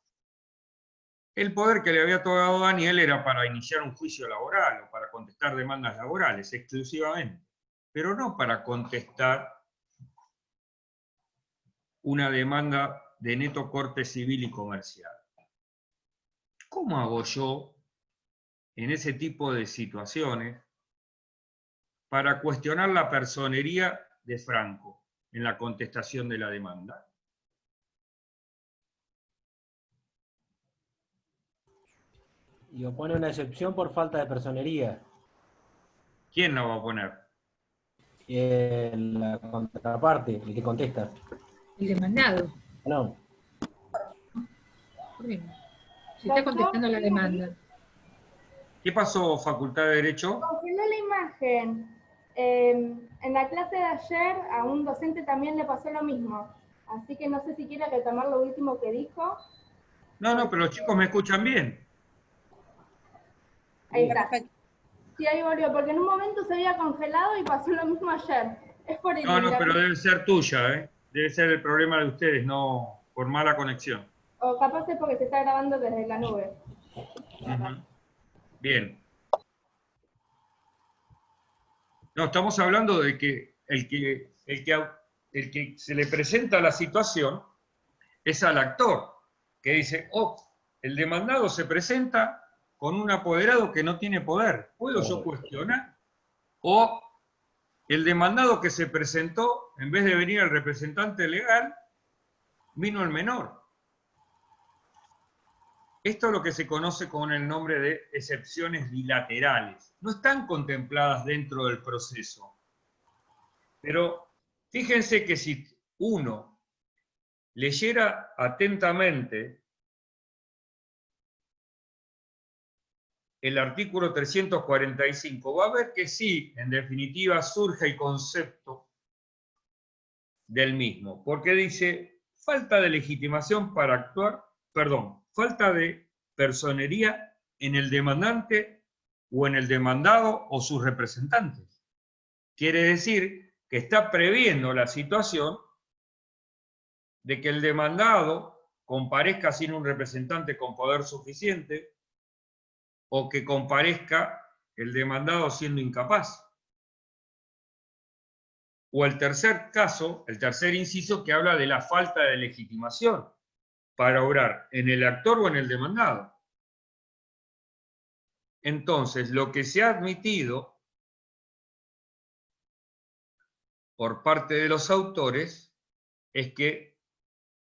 el poder que le había otorgado Daniel era para iniciar un juicio laboral o para contestar demandas laborales exclusivamente, pero no para contestar una demanda de neto corte civil y comercial. ¿Cómo hago yo en ese tipo de situaciones para cuestionar la personería de Franco en la contestación de la demanda? Y opone una excepción por falta de personería. ¿Quién la va a poner? La contraparte, el que contesta. El demandado. No. Se está contestando la demanda. ¿Qué pasó, Facultad de Derecho? Congeló la imagen. En la clase de ayer a un docente también le pasó lo mismo. Así que no sé si quiere retomar lo último que dijo. No, pero los chicos me escuchan bien. Ahí está. Sí, ahí volvió, porque en un momento se había congelado y pasó lo mismo ayer. Es por el No, pero debe ser tuya, ¿eh? Debe ser el problema de ustedes, no por mala conexión. O capaz es porque se está grabando desde la nube. Bien. No, estamos hablando de que el que se le presenta la situación es al actor, que dice, oh, el demandado se presenta con un apoderado que no tiene poder. ¿Puedo yo cuestionar? O el demandado que se presentó, en vez de venir el representante legal, vino el menor. Esto es lo que se conoce con el nombre de excepciones bilaterales. No están contempladas dentro del proceso. Pero fíjense que si uno leyera atentamente el artículo 345, va a ver que sí, en definitiva, surge el concepto del mismo, porque dice, falta de legitimación para actuar, falta de personería en el demandante o en el demandado o sus representantes. Quiere decir que está previendo la situación de que el demandado comparezca sin un representante con poder suficiente o que comparezca el demandado siendo incapaz. O el tercer caso, el tercer inciso, que habla de la falta de legitimación para obrar en el actor o en el demandado. Entonces, lo que se ha admitido por parte de los autores es que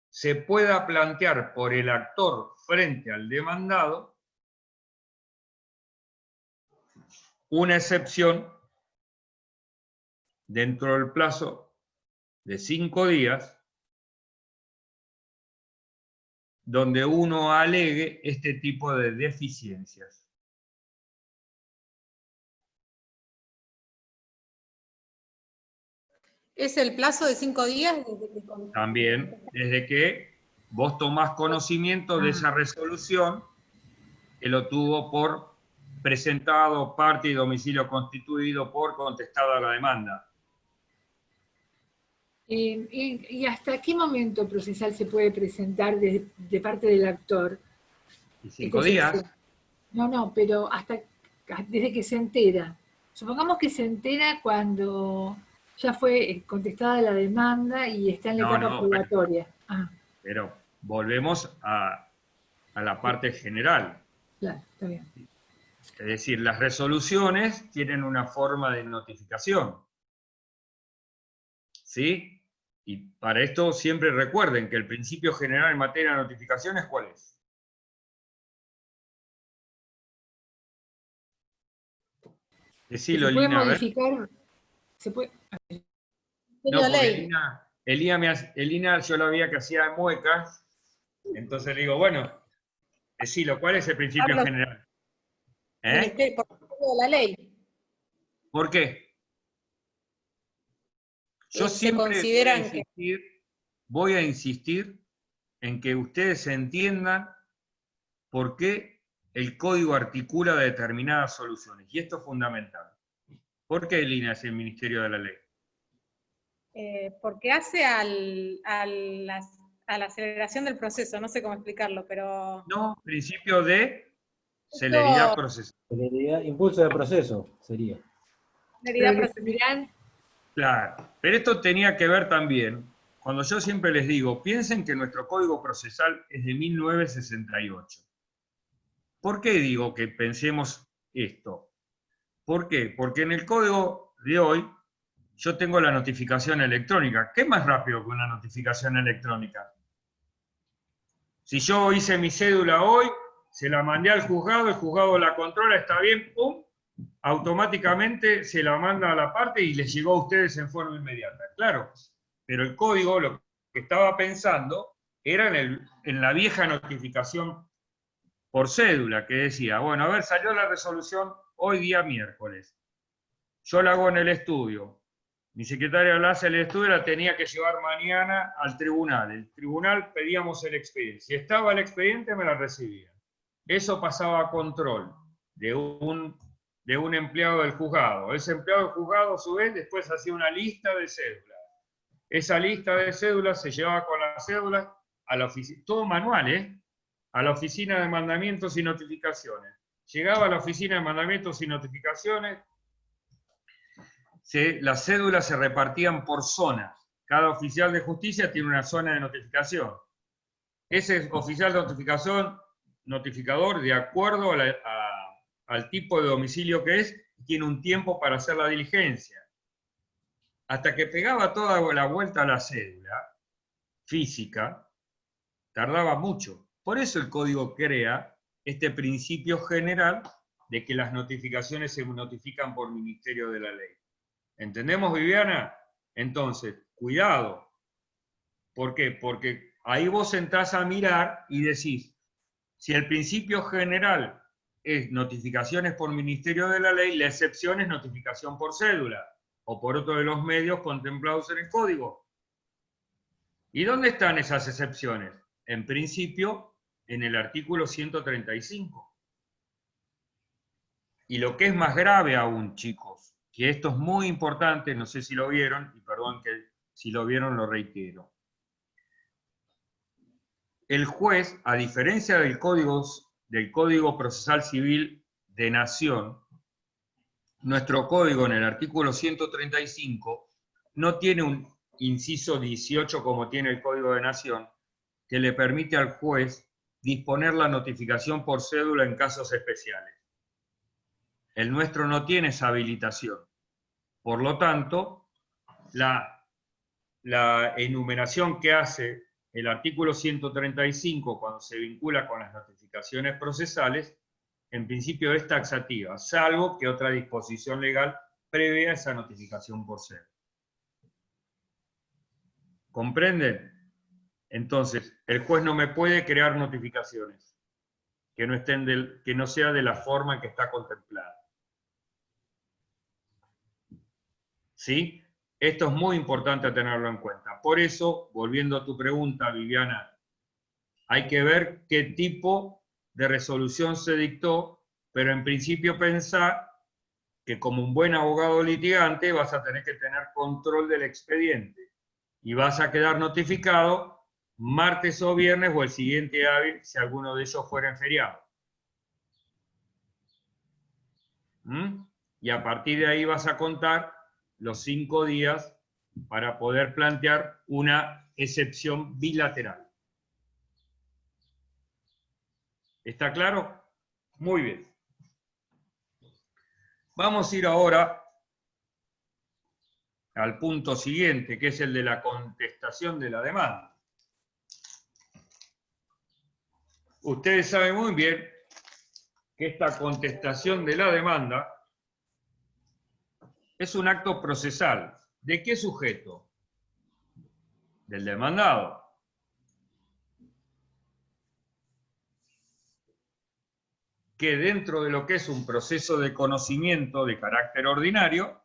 se pueda plantear por el actor frente al demandado una excepción dentro del plazo de 5 días donde uno alegue este tipo de deficiencias. ¿Es el plazo de 5 días? También, desde que vos tomás conocimiento de esa resolución, que lo tuvo por presentado, parte y domicilio constituido, por contestada la demanda. ¿Y hasta qué momento procesal se puede presentar de parte del actor? 5 días. No, pero desde que se entera. Supongamos que se entera cuando ya fue contestada la demanda y está en la etapa probatoria. Pero volvemos a la parte general. Claro, está bien. Es decir, las resoluciones tienen una forma de notificación. ¿Sí? Y para esto siempre recuerden que el principio general en materia de notificaciones, ¿cuál es? Decilo, Elina. ¿Se puede modificar? ¿Se puede? No, porque Elina yo la veía que hacía muecas, entonces le digo, bueno, decilo, ¿cuál es el principio general? Por la ley. ¿Por qué? Yo siempre voy a insistir en que ustedes entiendan por qué el código articula determinadas soluciones. Y esto es fundamental. ¿Por qué, Elina, es el Ministerio de la Ley? Porque hace a la aceleración del proceso, no sé cómo explicarlo, pero... No, principio de celeridad procesal. Celeridad, impulso de proceso sería. Celeridad procesal. Claro, pero esto tenía que ver también, cuando yo siempre les digo, piensen que nuestro Código Procesal es de 1968. ¿Por qué digo que pensemos esto? ¿Por qué? Porque en el código de hoy yo tengo la notificación electrónica. ¿Qué es más rápido que una notificación electrónica? Si yo hice mi cédula hoy, se la mandé al juzgado, el juzgado la controla, está bien, ¡pum! Automáticamente se la manda a la parte y les llegó a ustedes en forma inmediata. Claro, pero el código, lo que estaba pensando, era en la vieja notificación por cédula, que decía, bueno, a ver, salió la resolución hoy día miércoles. Yo la hago en el estudio. Mi secretaria la hace en el estudio, la tenía que llevar mañana al tribunal. El tribunal pedíamos el expediente. Si estaba el expediente, me la recibían. Eso pasaba a control de un empleado del juzgado. Ese empleado del juzgado, a su vez, después hacía una lista de cédulas. Esa lista de cédulas se llevaba con las cédulas a la oficina, todo manual, a la oficina de mandamientos y notificaciones. Llegaba a la oficina de mandamientos y notificaciones, las cédulas se repartían por zonas. Cada oficial de justicia tiene una zona de notificación. Ese oficial de notificación, notificador, de acuerdo al tipo de domicilio que es, tiene un tiempo para hacer la diligencia. Hasta que pegaba toda la vuelta a la cédula física, tardaba mucho. Por eso el código crea este principio general de que las notificaciones se notifican por Ministerio de la Ley. ¿Entendemos, Viviana? Entonces, cuidado. ¿Por qué? Porque ahí vos entrás a mirar y decís, si el principio general es notificaciones por Ministerio de la Ley, la excepción es notificación por cédula o por otro de los medios contemplados en el código. ¿Y dónde están esas excepciones? En principio, en el artículo 135. Y lo que es más grave aún, chicos, que esto es muy importante, no sé si lo vieron, y perdón que si lo vieron lo reitero. El juez, a diferencia del Código Procesal Civil de Nación, nuestro código en el artículo 135 no tiene un inciso 18 como tiene el Código de Nación, que le permite al juez disponer la notificación por cédula en casos especiales. El nuestro no tiene esa habilitación. Por lo tanto, la enumeración que hace el artículo 135 cuando se vincula con las notificaciones procesales, en principio es taxativa, salvo que otra disposición legal prevea esa notificación por ser. ¿Comprenden? Entonces, el juez no me puede crear notificaciones que no sea de la forma en que está contemplada. ¿Sí? Esto es muy importante tenerlo en cuenta. Por eso, volviendo a tu pregunta, Viviana, hay que ver qué tipo de resolución se dictó, pero en principio pensar que como un buen abogado litigante vas a tener que tener control del expediente y vas a quedar notificado martes o viernes o el siguiente hábil si alguno de ellos fuera en feriado. Y a partir de ahí vas a contar los 5 días para poder plantear una excepción bilateral. ¿Está claro? Muy bien. Vamos a ir ahora al punto siguiente, que es el de la contestación de la demanda. Ustedes saben muy bien que esta contestación de la demanda es un acto procesal. ¿De qué sujeto? Del demandado. Que dentro de lo que es un proceso de conocimiento de carácter ordinario,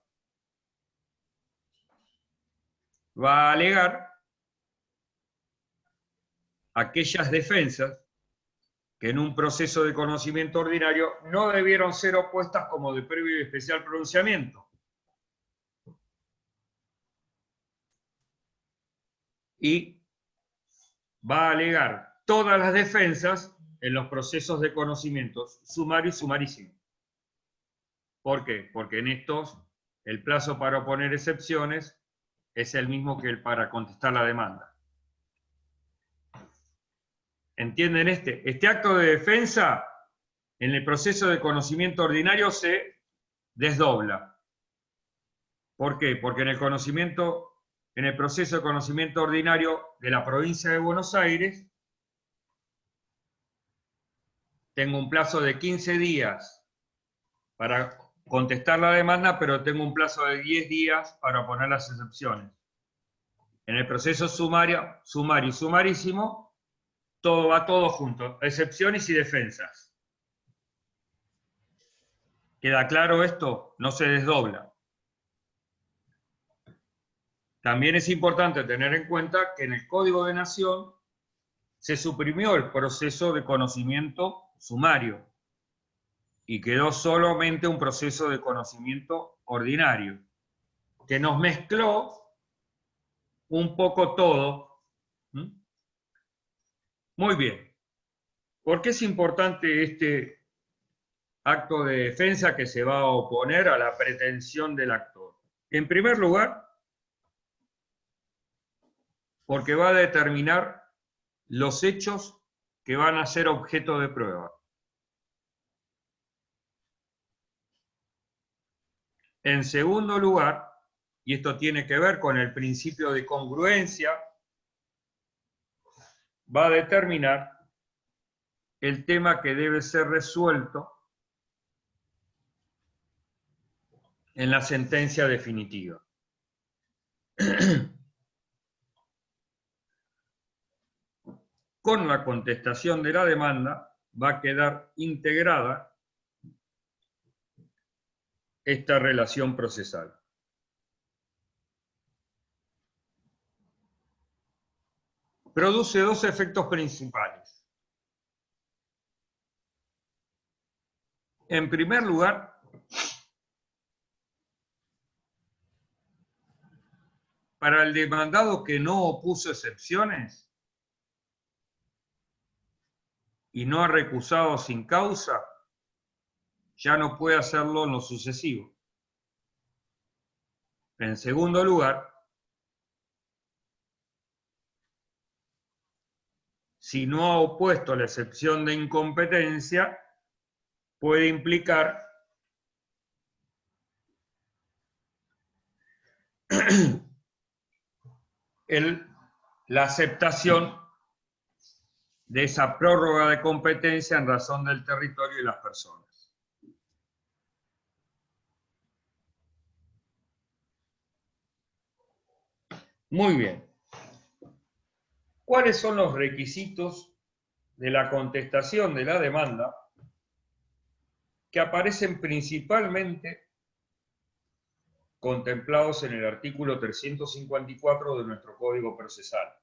va a alegar aquellas defensas que en un proceso de conocimiento ordinario no debieron ser opuestas como de previo y especial pronunciamiento. Y va a alegar todas las defensas en los procesos de conocimientos sumario y sumarísimo. ¿Por qué? Porque en estos el plazo para oponer excepciones es el mismo que el para contestar la demanda. ¿Entienden este acto de defensa en el proceso de conocimiento ordinario se desdobla? ¿Por qué? Porque en el proceso de conocimiento ordinario de la provincia de Buenos Aires tengo un plazo de 15 días para contestar la demanda, pero tengo un plazo de 10 días para poner las excepciones. En el proceso sumario y sumarísimo, va todo junto, excepciones y defensas. ¿Queda claro esto? No se desdobla. También es importante tener en cuenta que en el Código de Nación se suprimió el proceso de conocimiento sumario y quedó solamente un proceso de conocimiento ordinario, que nos mezcló un poco todo. Muy bien. ¿Por qué es importante este acto de defensa que se va a oponer a la pretensión del actor? En primer lugar, porque va a determinar los hechos que van a ser objeto de prueba. En segundo lugar, y esto tiene que ver con el principio de congruencia, va a determinar el tema que debe ser resuelto en la sentencia definitiva. Con la contestación de la demanda va a quedar integrada esta relación procesal. Produce dos efectos principales. En primer lugar, para el demandado que no opuso excepciones y no ha recusado sin causa, ya no puede hacerlo en lo sucesivo. En segundo lugar, si no ha opuesto la excepción de incompetencia, puede implicar la aceptación de esa prórroga de competencia en razón del territorio y las personas. Muy bien. ¿Cuáles son los requisitos de la contestación de la demanda que aparecen principalmente contemplados en el artículo 354 de nuestro Código Procesal?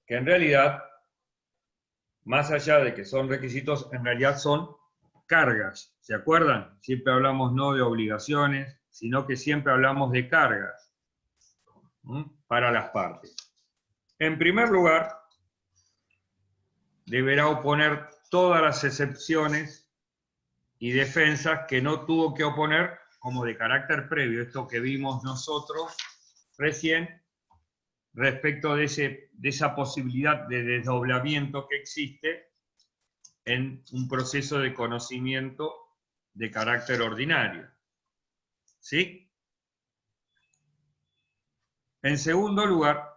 Que en realidad, más allá de que son requisitos, en realidad son cargas. ¿Se acuerdan? Siempre hablamos no de obligaciones, sino que siempre hablamos de cargas para las partes. En primer lugar, deberá oponer todas las excepciones y defensas que no tuvo que oponer como de carácter previo, esto que vimos nosotros recién, respecto de esa posibilidad de desdoblamiento que existe en un proceso de conocimiento de carácter ordinario. ¿Sí? En segundo lugar,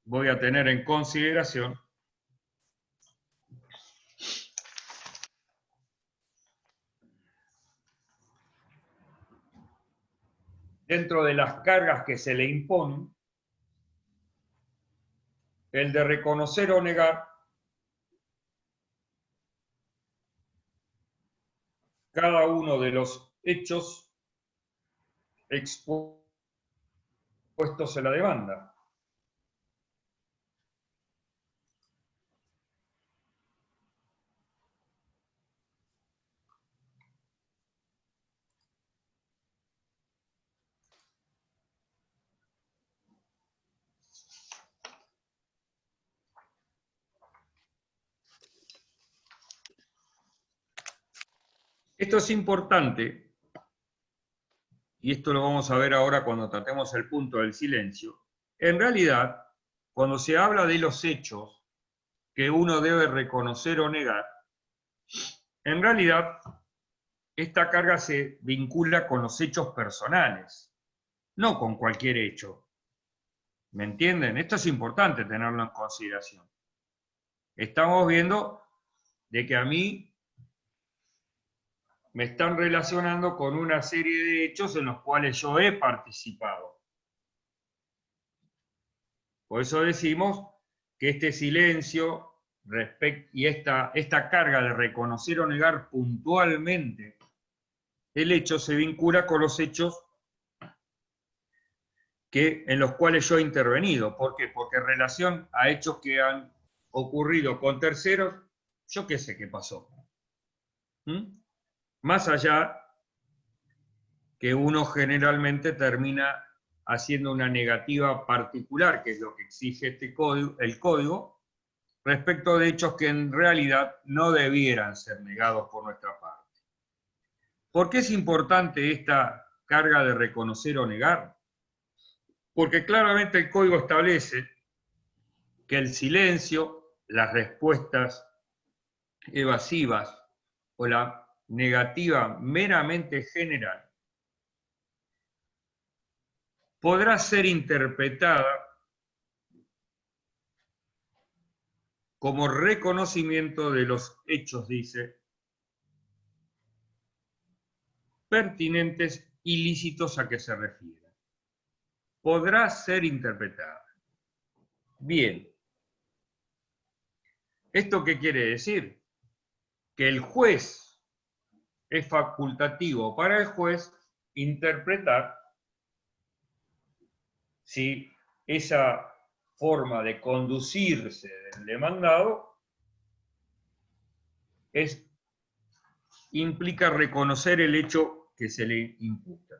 voy a tener en consideración dentro de las cargas que se le imponen, el de reconocer o negar cada uno de los hechos expuestos en la demanda. Esto es importante, y esto lo vamos a ver ahora cuando tratemos el punto del silencio. En realidad, cuando se habla de los hechos que uno debe reconocer o negar, en realidad esta carga se vincula con los hechos personales, no con cualquier hecho. ¿Me entienden? Esto es importante tenerlo en consideración. Estamos viendo de que a mí me están relacionando con una serie de hechos en los cuales yo he participado. Por eso decimos que este silencio y esta carga de reconocer o negar puntualmente el hecho se vincula con los hechos en los cuales yo he intervenido. ¿Por qué? Porque en relación a hechos que han ocurrido con terceros, yo qué sé qué pasó. Más allá que uno generalmente termina haciendo una negativa particular, que es lo que exige el código, respecto de hechos que en realidad no debieran ser negados por nuestra parte. ¿Por qué es importante esta carga de reconocer o negar? Porque claramente el código establece que el silencio, las respuestas evasivas o la negativa meramente general podrá ser interpretada como reconocimiento de los hechos, dice, pertinentes ilícitos a que se refiere. Podrá ser interpretada. Bien. ¿Esto qué quiere decir? Que el juez es facultativo para el juez interpretar si esa forma de conducirse del demandado implica reconocer el hecho que se le imputa.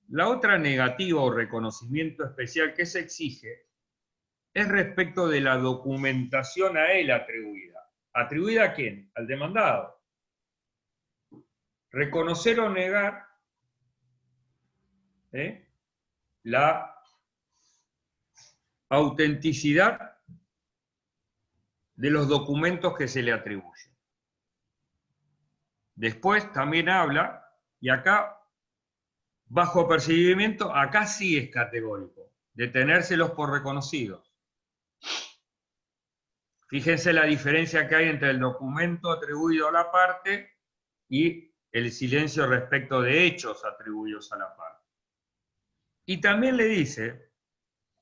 La otra negativa o reconocimiento especial que se exige es respecto de la documentación a él atribuida. ¿Atribuida a quién? Al demandado. Reconocer o negar la autenticidad de los documentos que se le atribuyen. Después también habla, y acá, bajo percibimiento, acá sí es categórico, de tenérselos por reconocidos. Fíjense la diferencia que hay entre el documento atribuido a la parte y el silencio respecto de hechos atribuidos a la parte. Y también le dice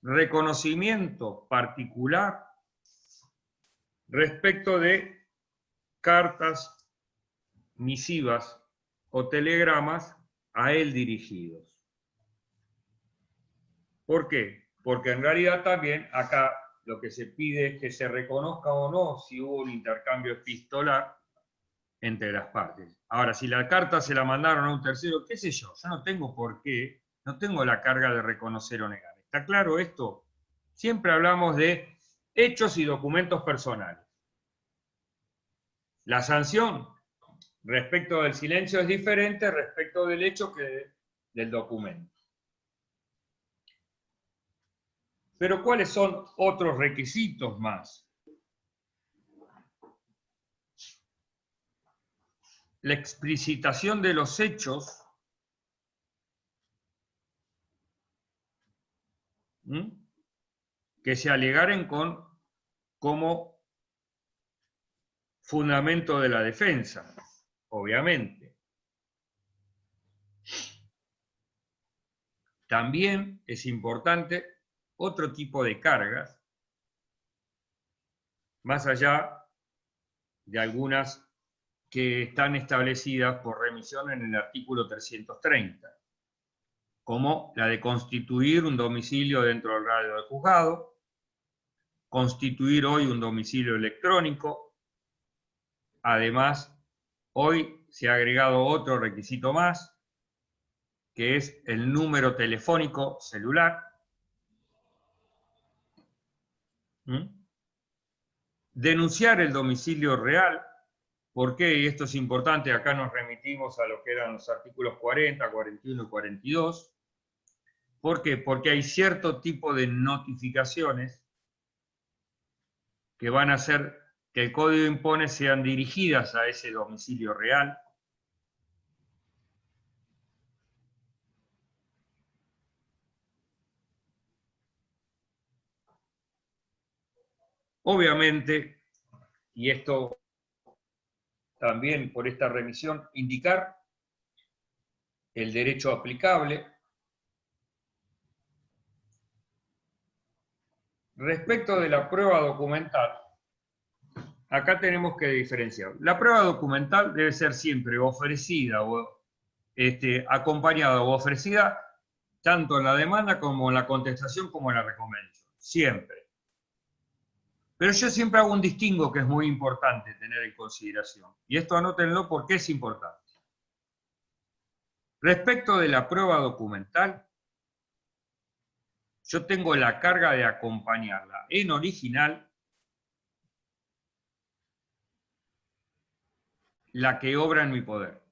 reconocimiento particular respecto de cartas, misivas o telegramas a él dirigidos. ¿Por qué? Porque en realidad también acá lo que se pide es que se reconozca o no si hubo un intercambio epistolar entre las partes. Ahora, si la carta se la mandaron a un tercero, qué sé yo no tengo por qué, no tengo la carga de reconocer o negar. ¿Está claro esto? Siempre hablamos de hechos y documentos personales. La sanción respecto del silencio es diferente respecto del hecho que del documento. Pero ¿cuáles son otros requisitos más? La explicitación de los hechos que se alegaren como fundamento de la defensa, obviamente. También es importante otro tipo de cargas, más allá de algunas que están establecidas por remisión en el artículo 330, como la de constituir un domicilio dentro del radio del juzgado, constituir hoy un domicilio electrónico. Además, hoy se ha agregado otro requisito más, que es el número telefónico celular. Denunciar el domicilio real. ¿Por qué? Y esto es importante, acá nos remitimos a lo que eran los artículos 40, 41 y 42. ¿Por qué? Porque hay cierto tipo de notificaciones que van a hacer que el código impone sean dirigidas a ese domicilio real. Obviamente, y esto también por esta remisión, indicar el derecho aplicable. Respecto de la prueba documental, acá tenemos que diferenciar. La prueba documental debe ser siempre ofrecida o acompañada o ofrecida tanto en la demanda como en la contestación como en la recomendación. Siempre. Pero yo siempre hago un distingo que es muy importante tener en consideración. Y esto anótenlo porque es importante. Respecto de la prueba documental, yo tengo la carga de acompañarla en original, la que obra en mi poder.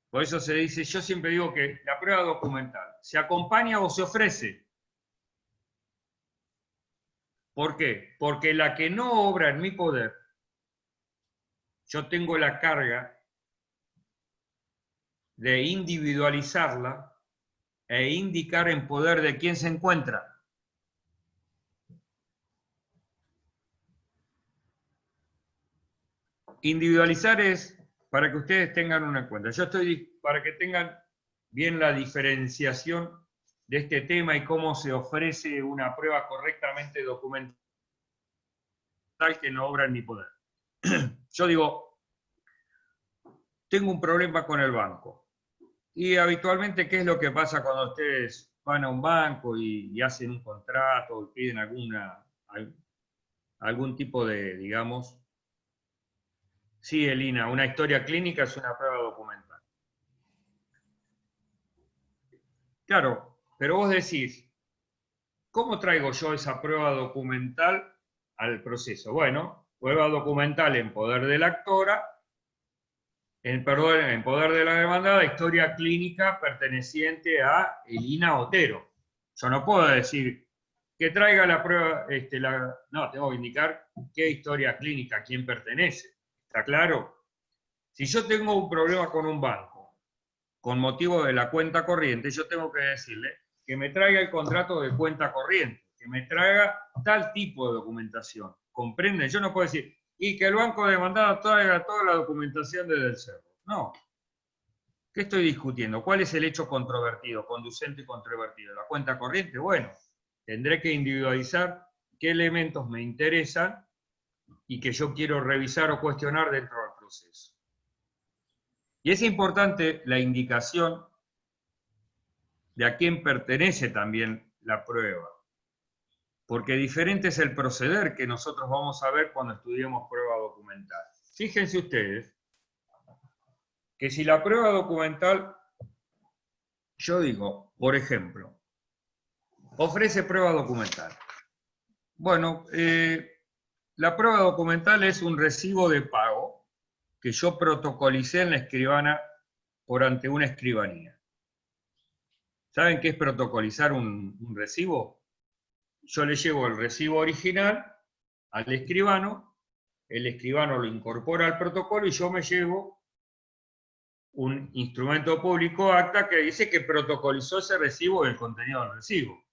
Por eso se dice, yo siempre digo que la prueba documental se acompaña o se ofrece. ¿Por qué? Porque la que no obra en mi poder, yo tengo la carga de individualizarla e indicar en poder de quién se encuentra. Individualizar es para que ustedes tengan una cuenta. Yo estoy para que tengan bien la diferenciación de este tema y cómo se ofrece una prueba correctamente documental que no obra en mi poder. Yo digo, tengo un problema con el banco. Y habitualmente, ¿qué es lo que pasa cuando ustedes van a un banco y hacen un contrato y piden algún tipo de, digamos, sí, Elina, una historia clínica es una prueba documental. Claro, pero vos decís, ¿cómo traigo yo esa prueba documental al proceso? Bueno, prueba documental en poder de la actora, en poder de la demandada, historia clínica perteneciente a Elina Otero. Yo no puedo decir que traiga la prueba, no, tengo que indicar qué historia clínica, a quién pertenece. ¿Está claro? Si yo tengo un problema con un banco, con motivo de la cuenta corriente, yo tengo que decirle que me traiga el contrato de cuenta corriente, que me traiga tal tipo de documentación. ¿Comprenden? Yo no puedo decir, y que el banco demandado traiga toda la documentación desde el cerro. No. ¿Qué estoy discutiendo? ¿Cuál es el hecho controvertido, conducente y controvertido? ¿La cuenta corriente? Bueno, tendré que individualizar qué elementos me interesan y que yo quiero revisar o cuestionar dentro del proceso. Y es importante la indicación de a quién pertenece también la prueba, porque diferente es el proceder que nosotros vamos a ver cuando estudiemos prueba documental. Fíjense ustedes que si la prueba documental, yo digo, por ejemplo, ofrece prueba documental. Bueno, la prueba documental es un recibo de pago que yo protocolicé en la escribana por ante una escribanía. ¿Saben qué es protocolizar un recibo? Yo le llevo el recibo original al escribano, el escribano lo incorpora al protocolo y yo me llevo un instrumento público, acta, que dice que protocolizó ese recibo del contenido del recibo.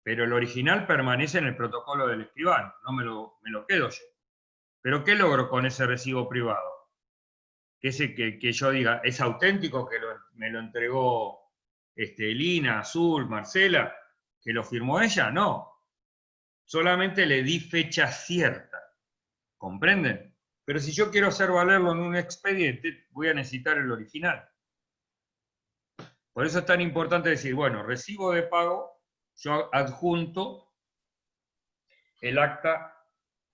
Pero el original permanece en el protocolo del escribano, no me lo quedo yo. ¿Pero qué logro con ese recibo privado? Que yo diga, ¿es auténtico que me lo entregó Lina, Azul, Marcela, que lo firmó ella? No. Solamente le di fecha cierta. ¿Comprenden? Pero si yo quiero hacer valerlo en un expediente, voy a necesitar el original. Por eso es tan importante decir, bueno, recibo de pago, yo adjunto el acta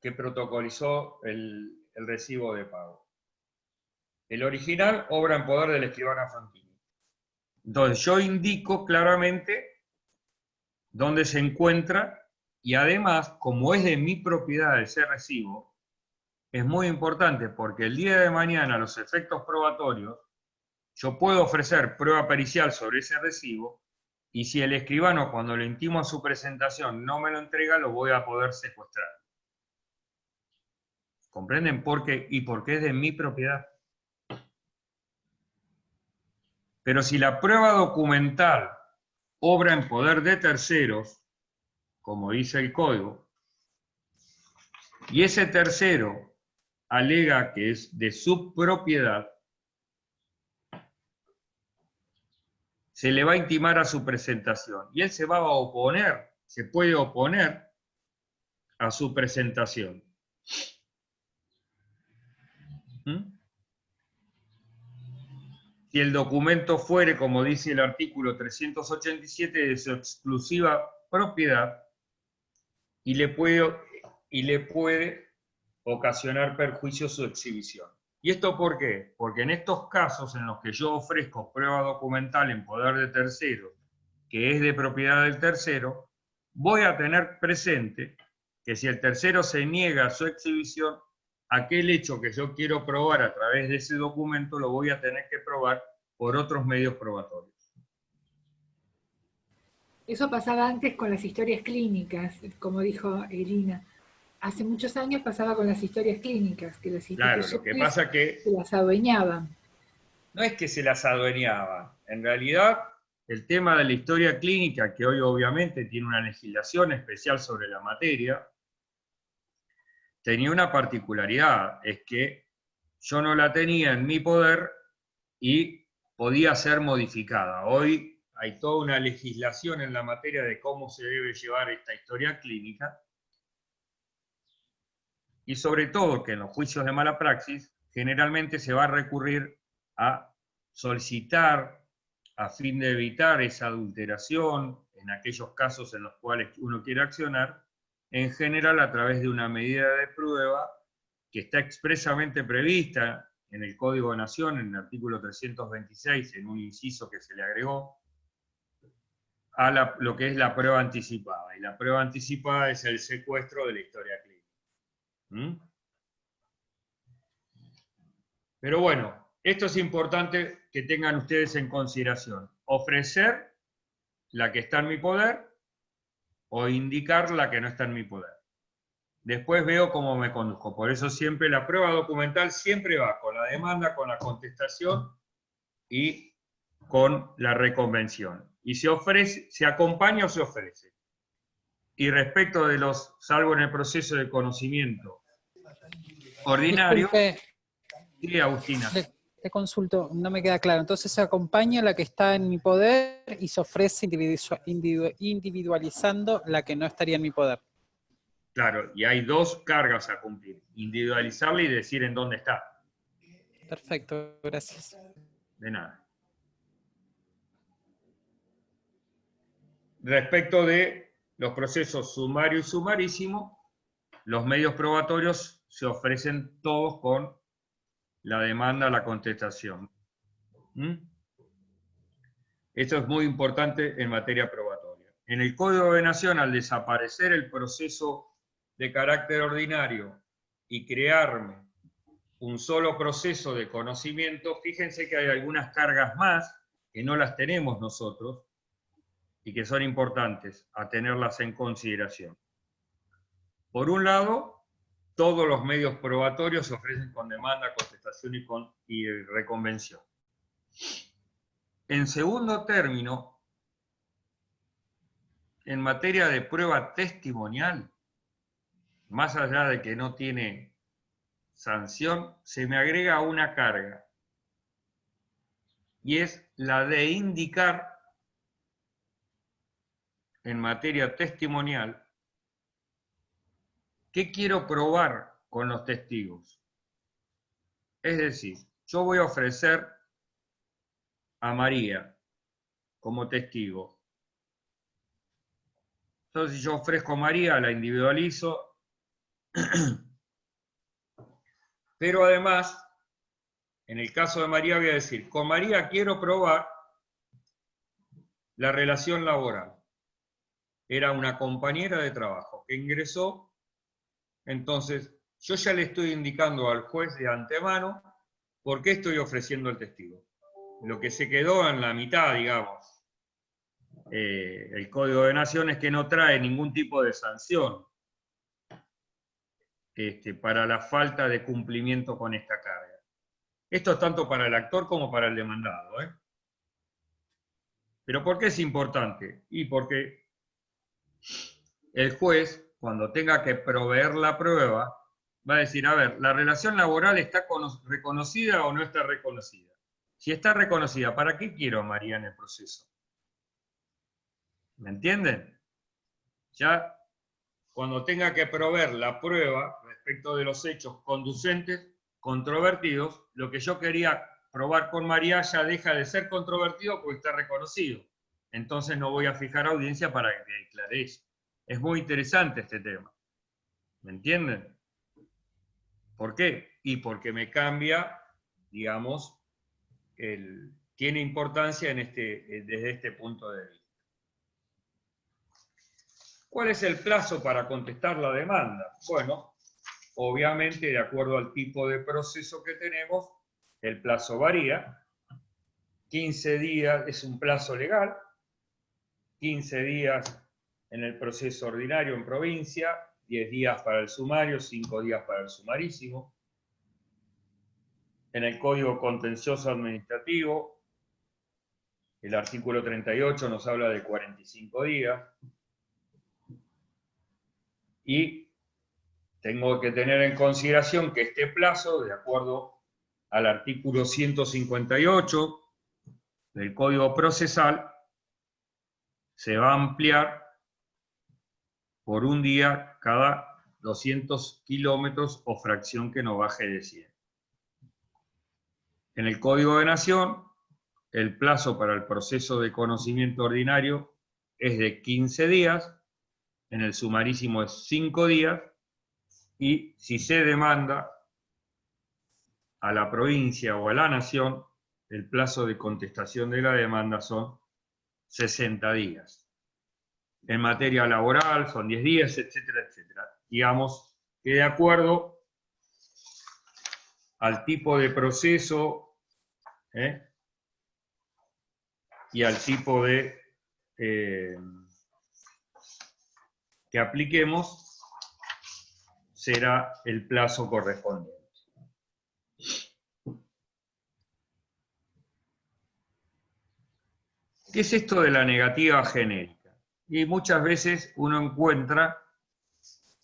que protocolizó el recibo de pago. El original obra en poder del escribano Frontini. Entonces yo indico claramente dónde se encuentra y además, como es de mi propiedad ese recibo, es muy importante porque el día de mañana los efectos probatorios, yo puedo ofrecer prueba pericial sobre ese recibo y si el escribano cuando lo intimo a su presentación no me lo entrega, lo voy a poder secuestrar. ¿Comprenden por qué? Y porque es de mi propiedad. Pero si la prueba documental obra en poder de terceros, como dice el código, y ese tercero alega que es de su propiedad, se le va a intimar a su presentación y él se va a oponer, se puede oponer a su presentación. Si el documento fuere, como dice el artículo 387, de su exclusiva propiedad y le puede ocasionar perjuicio su exhibición. ¿Y esto por qué? Porque en estos casos en los que yo ofrezco prueba documental en poder de tercero, que es de propiedad del tercero, voy a tener presente que si el tercero se niega a su exhibición, aquel hecho que yo quiero probar a través de ese documento lo voy a tener que probar por otros medios probatorios. Eso pasaba antes con las historias clínicas, como dijo Elina. Hace muchos años pasaba con las historias clínicas, que las instituciones claro, lo que pasa que se las adueñaban. No es que se las adueñaban. En realidad, el tema de la historia clínica, que hoy obviamente tiene una legislación especial sobre la materia, tenía una particularidad, es que yo no la tenía en mi poder y podía ser modificada. Hoy hay toda una legislación en la materia de cómo se debe llevar esta historia clínica, y sobre todo que en los juicios de mala praxis generalmente se va a recurrir a solicitar a fin de evitar esa adulteración en aquellos casos en los cuales uno quiere accionar, en general a través de una medida de prueba que está expresamente prevista en el Código de Nación, en el artículo 326, en un inciso que se le agregó, a lo que es la prueba anticipada. Y la prueba anticipada es el secuestro de la historia clínica. Pero bueno, esto es importante que tengan ustedes en consideración. Ofrecer la que está en mi poder o indicar la que no está en mi poder. después veo cómo me conduzco. Por eso siempre la prueba documental siempre va con la demanda, con la contestación y con la reconvención. Y se ofrece, se acompaña o se ofrece. Y respecto de los, salvo en el proceso de conocimiento ordinario. Disculpe, Sí, Agustina. te consulto, no me queda claro. Entonces se acompaña la que está en mi poder y se ofrece individualizando la que no estaría en mi poder. Claro, y hay dos cargas a cumplir. Individualizarla y decir en dónde está. Perfecto, gracias. De nada. Respecto de los procesos sumario y sumarísimo, los medios probatorios se ofrecen todos con la demanda, la contestación. Esto es muy importante en materia probatoria. En el Código de Nación, al desaparecer el proceso de carácter ordinario y crearme un solo proceso de conocimiento, fíjense que hay algunas cargas más que no las tenemos nosotros y que son importantes a tenerlas en consideración. Por un lado, todos los medios probatorios se ofrecen con demanda, contestación y reconvención. En segundo término, en materia de prueba testimonial, más allá de que no tiene sanción, se me agrega una carga, y es la de indicar en materia testimonial qué quiero probar con los testigos. Es decir, yo voy a ofrecer a María como testigo. Entonces, si yo ofrezco a María, la individualizo, pero además, en el caso de María voy a decir, con María quiero probar la relación laboral. Era una compañera de trabajo que ingresó, entonces yo ya le estoy indicando al juez de antemano por qué estoy ofreciendo el testigo. Lo que se quedó en la mitad, digamos, el Código de Nación es que no trae ningún tipo de sanción para la falta de cumplimiento con esta carga. Esto es tanto para el actor como para el demandado. ¿Pero por qué es importante? Y porque el juez, cuando tenga que proveer la prueba, va a decir, a ver, ¿la relación laboral está reconocida o no está reconocida? Si está reconocida, ¿para qué quiero a María en el proceso? ¿Me entienden? Ya cuando tenga que proveer la prueba respecto de los hechos conducentes, controvertidos, lo que yo quería probar con María ya deja de ser controvertido porque está reconocido. Entonces no voy a fijar audiencia para que declare eso. Es muy interesante este tema. ¿Me entienden? ¿Por qué? Y porque me cambia, digamos, tiene importancia desde este punto de vista. ¿Cuál es el plazo para contestar la demanda? Bueno, obviamente, de acuerdo al tipo de proceso que tenemos, el plazo varía. 15 días es un plazo legal, 15 días en el proceso ordinario en provincia, 10 días para el sumario, 5 días para el sumarísimo. En el Código Contencioso Administrativo, el artículo 38 nos habla de 45 días. Y tengo que tener en consideración que este plazo, de acuerdo al artículo 158 del Código Procesal, se va a ampliar por un día cada 200 kilómetros o fracción que no baje de 100. En el Código de Nación, el plazo para el proceso de conocimiento ordinario es de 15 días, en el sumarísimo es 5 días, y si se demanda a la provincia o a la nación, el plazo de contestación de la demanda son 60 días. En materia laboral son 10 días, etcétera, etcétera. Digamos que de acuerdo al tipo de proceso y al tipo de que apliquemos, será el plazo correspondiente. ¿Qué es esto de la negativa genérica? Y muchas veces uno encuentra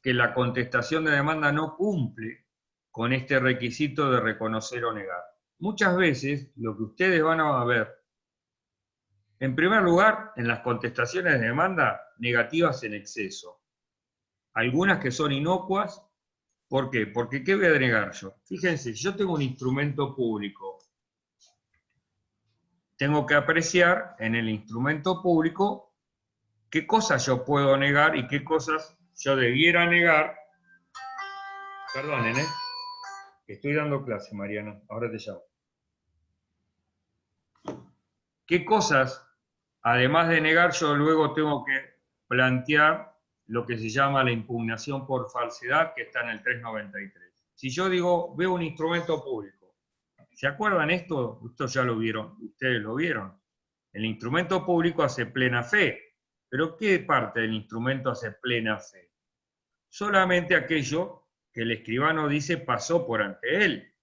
que la contestación de demanda no cumple con este requisito de reconocer o negar. Muchas veces lo que ustedes van a ver, en primer lugar, en las contestaciones de demanda, negativas en exceso. Algunas que son inocuas. ¿Por qué? Porque ¿qué voy a negar yo? Fíjense, si yo tengo un instrumento público, tengo que apreciar en el instrumento público qué cosas yo puedo negar y qué cosas yo debiera negar. Perdonen, estoy dando clase, Mariana, ahora te llamo. ¿Qué cosas, además de negar, yo luego tengo que plantear lo que se llama la impugnación por falsedad, que está en el 393? Si yo digo, veo un instrumento público, ¿se acuerdan esto? Esto ya lo vieron, ustedes lo vieron. El instrumento público hace plena fe. ¿Pero qué parte del instrumento hace plena fe? Solamente aquello que el escribano dice pasó por ante él.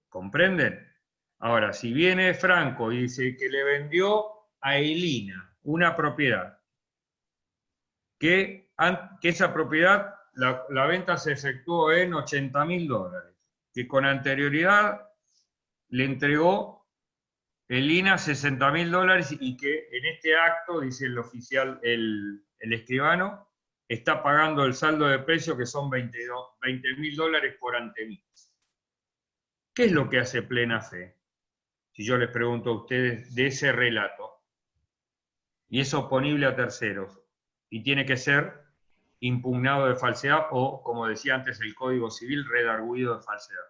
¿Comprenden? Ahora, si viene Franco y dice que le vendió a Elina una propiedad, que esa propiedad, la venta se efectuó en $80.000, que con anterioridad le entregó Elina $60.000 y que en este acto, dice el oficial, el escribano, está pagando el saldo de precio que son $20.000 por ante mí. ¿Qué es lo que hace plena fe? Si yo les pregunto a ustedes de ese relato, y es oponible a terceros, y tiene que ser impugnado de falsedad o, como decía antes el Código Civil, redarguido de falsedad.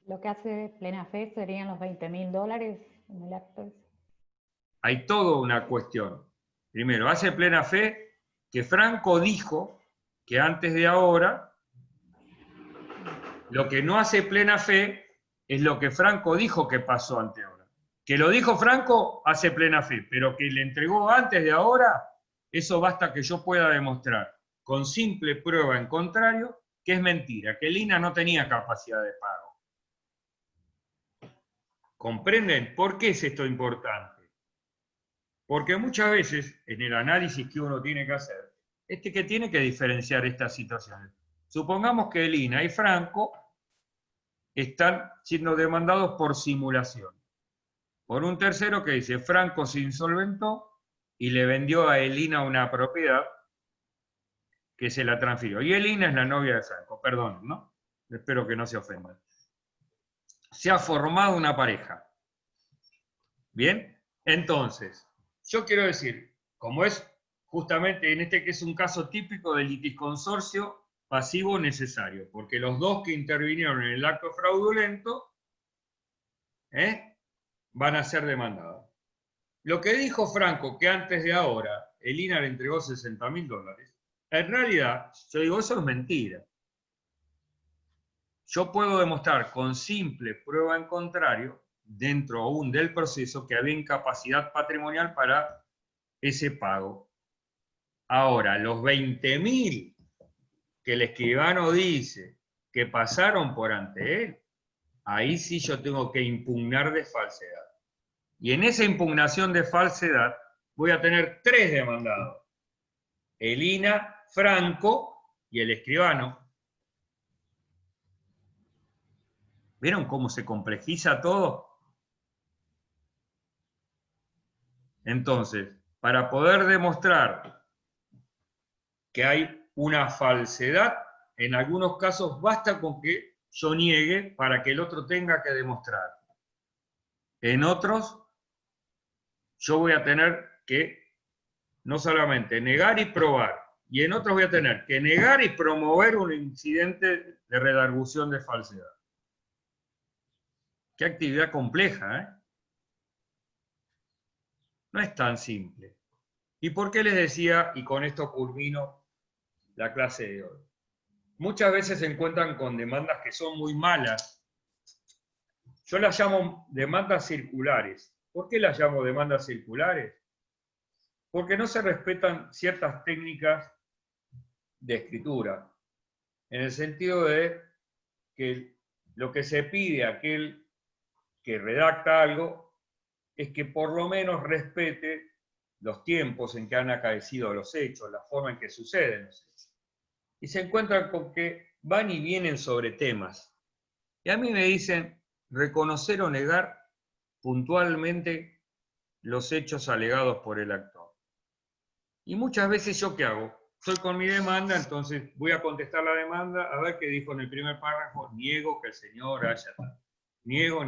Lo que hace plena fe serían los $20.000 en el acto. Hay toda una cuestión. Primero, hace plena fe que Franco dijo que antes de ahora, lo que no hace plena fe es lo que Franco dijo que pasó ante ahora. Que lo dijo Franco hace plena fe, pero que le entregó antes de ahora, eso basta que yo pueda demostrar con simple prueba en contrario que es mentira, que Elina no tenía capacidad de pago. ¿Comprenden? ¿Por qué es esto importante? Porque muchas veces en el análisis que uno tiene que hacer, es que tiene que diferenciar estas situaciones. Supongamos que Elina y Franco están siendo demandados por simulación. Por un tercero que dice, Franco se insolventó y le vendió a Elina una propiedad que se la transfirió. Y Elina es la novia de Franco, perdón, ¿no? Espero que no se ofendan. Se ha formado una pareja. ¿Bien? Entonces, yo quiero decir, como es justamente en este que es un caso típico del litisconsorcio pasivo necesario, porque los dos que intervinieron en el acto fraudulento, van a ser demandados. Lo que dijo Franco, que antes de ahora Elina le entregó $60.000, en realidad, yo digo, eso es mentira. Yo puedo demostrar con simple prueba en contrario, dentro aún del proceso, que había incapacidad patrimonial para ese pago. Ahora, los 20.000 que el escribano dice que pasaron por ante él, ahí sí yo tengo que impugnar de falsedad. Y en esa impugnación de falsedad voy a tener 3 demandados. Elina, Franco y el escribano. ¿Vieron cómo se complejiza todo? Entonces, para poder demostrar que hay una falsedad, en algunos casos basta con que yo niegue para que el otro tenga que demostrar. En otros, yo voy a tener que no solamente negar y probar, y en otros voy a tener que negar y promover un incidente de redargución de falsedad. Qué actividad compleja, ¿eh? No es tan simple. ¿Y por qué les decía, y con esto culmino la clase de hoy? Muchas veces se encuentran con demandas que son muy malas. Yo las llamo demandas circulares. ¿Por qué las llamo demandas circulares? Porque no se respetan ciertas técnicas de escritura, en el sentido de que lo que se pide a aquel que redacta algo es que por lo menos respete los tiempos en que han acaecido los hechos, la forma en que suceden los hechos. Y se encuentran con que van y vienen sobre temas. Y a mí me dicen reconocer o negar puntualmente los hechos alegados por el actor. Y muchas veces, ¿yo qué hago? Estoy con mi demanda, entonces voy a contestar la demanda, a ver qué dijo en el primer párrafo: niego que el señor haya tal. Niego.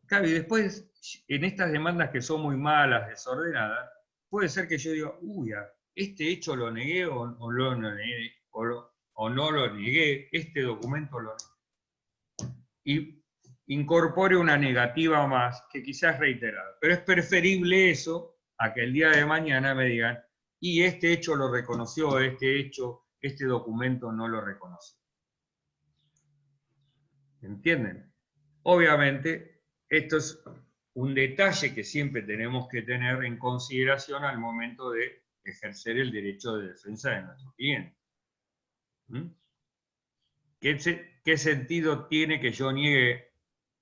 Claro, y después, en estas demandas que son muy malas, desordenadas, puede ser que yo diga, uy, este hecho lo negué o no lo negué, este documento lo negué. Y incorpore una negativa más, que quizás reiterada. Pero es preferible eso a que el día de mañana me digan, y este hecho lo reconoció, este documento no lo reconoció. ¿Entienden? Obviamente, esto es un detalle que siempre tenemos que tener en consideración al momento de ejercer el derecho de defensa de nuestro cliente. ¿Mm? ¿Qué sentido tiene que yo niegue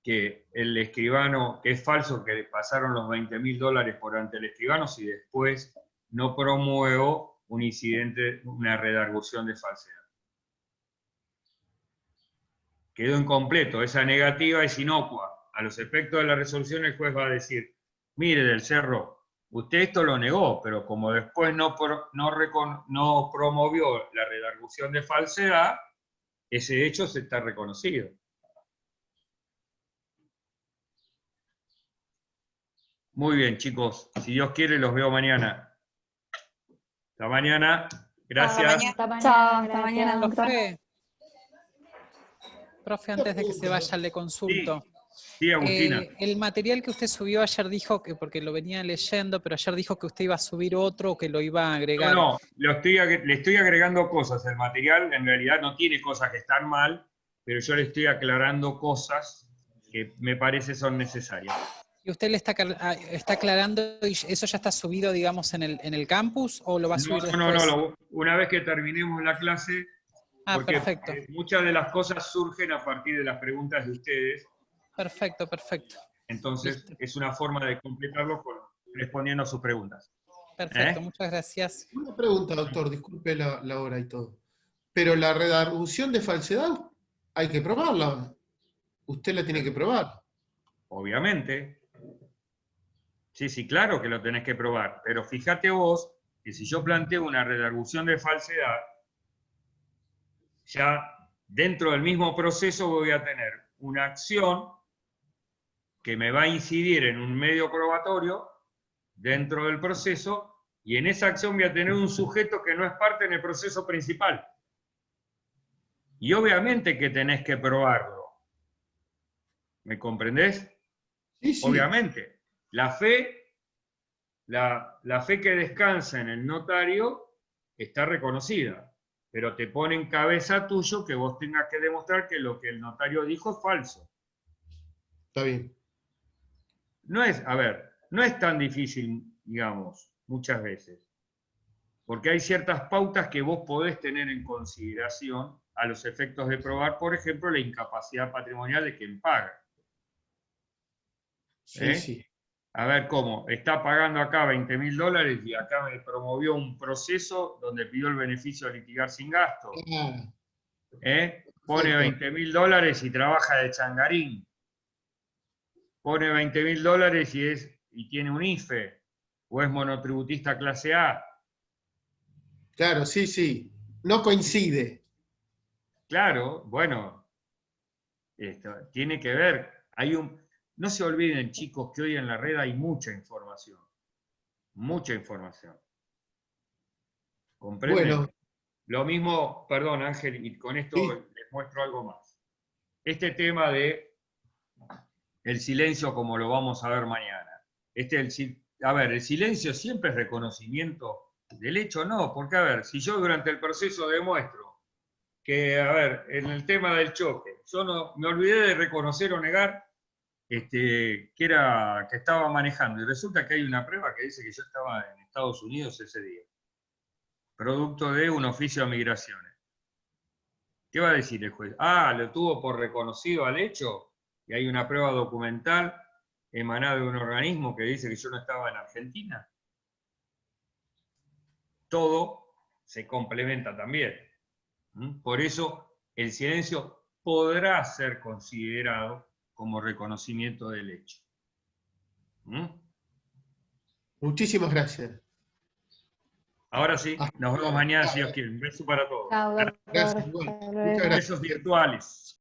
que el escribano, que es falso que le pasaron los $20.000 por ante el escribano, si después no promuevo un incidente, una redargución de falsedad? Quedó incompleto, esa negativa es inocua. A los efectos de la resolución el juez va a decir, mire del Cerro, usted esto lo negó, pero como después no promovió la redargución de falsedad, ese hecho se está reconocido. Muy bien, chicos. Si Dios quiere, los veo mañana. Hasta mañana. Gracias. Hasta mañana, doctor. Profe, antes de que se vaya, le consulto. Sí, Agustina. El material que usted subió ayer dijo que, porque lo venía leyendo, pero ayer dijo que usted iba a subir otro o que lo iba a agregar. No, le estoy agregando cosas. El material en realidad no tiene cosas que están mal, pero yo le estoy aclarando cosas que me parece son necesarias. ¿Y usted le está aclarando y eso ya está subido, digamos, en el campus o lo va a subir después? No. Una vez que terminemos la clase, porque perfecto. Muchas de las cosas surgen a partir de las preguntas de ustedes. Perfecto. Entonces, es una forma de completarlo respondiendo a sus preguntas. Perfecto, muchas gracias. Una pregunta, doctor, disculpe la hora y todo. Pero la redargución de falsedad hay que probarla. Usted la tiene que probar. Obviamente. Sí, claro que lo tenés que probar. Pero fíjate vos que si yo planteo una redargución de falsedad, ya dentro del mismo proceso voy a tener una acción que me va a incidir en un medio probatorio dentro del proceso, y en esa acción voy a tener un sujeto que no es parte en el proceso principal. Y obviamente que tenés que probarlo. ¿Me comprendés? Sí. Obviamente. La fe que descansa en el notario está reconocida, pero te pone en cabeza tuyo que vos tengas que demostrar que lo que el notario dijo es falso. Está bien. No es tan difícil, digamos, muchas veces. Porque hay ciertas pautas que vos podés tener en consideración a los efectos de probar, por ejemplo, la incapacidad patrimonial de quien paga. Sí. A ver cómo, está pagando acá $20.000 y acá me promovió un proceso donde pidió el beneficio de litigar sin gasto. Pone $20.000 y trabaja de changarín. Pone $20.000 y tiene un IFE, o es monotributista clase A. Claro, sí. No coincide. Claro, bueno, esto tiene que ver. No se olviden, chicos, que hoy en la red hay mucha información. Mucha información. ¿Comprenden? Bueno. Lo mismo, perdón Ángel, y con esto les muestro algo más. Este tema de el silencio, como lo vamos a ver mañana. El silencio siempre es reconocimiento del hecho, no, porque si yo durante el proceso demuestro que, en el tema del choque, yo no me olvidé de reconocer o negar que estaba manejando, y resulta que hay una prueba que dice que yo estaba en Estados Unidos ese día. producto de un oficio de migraciones. ¿Qué va a decir el juez? Ah, lo tuvo por reconocido al hecho y hay una prueba documental emanada de un organismo que dice que yo no estaba en Argentina. Todo se complementa también. Por eso el silencio podrá ser considerado como reconocimiento del hecho. Muchísimas gracias. Ahora sí, nos vemos mañana si Dios quiere. Un beso para todos. Chao, doctor. Gracias, igual. Muchas gracias. Besos virtuales.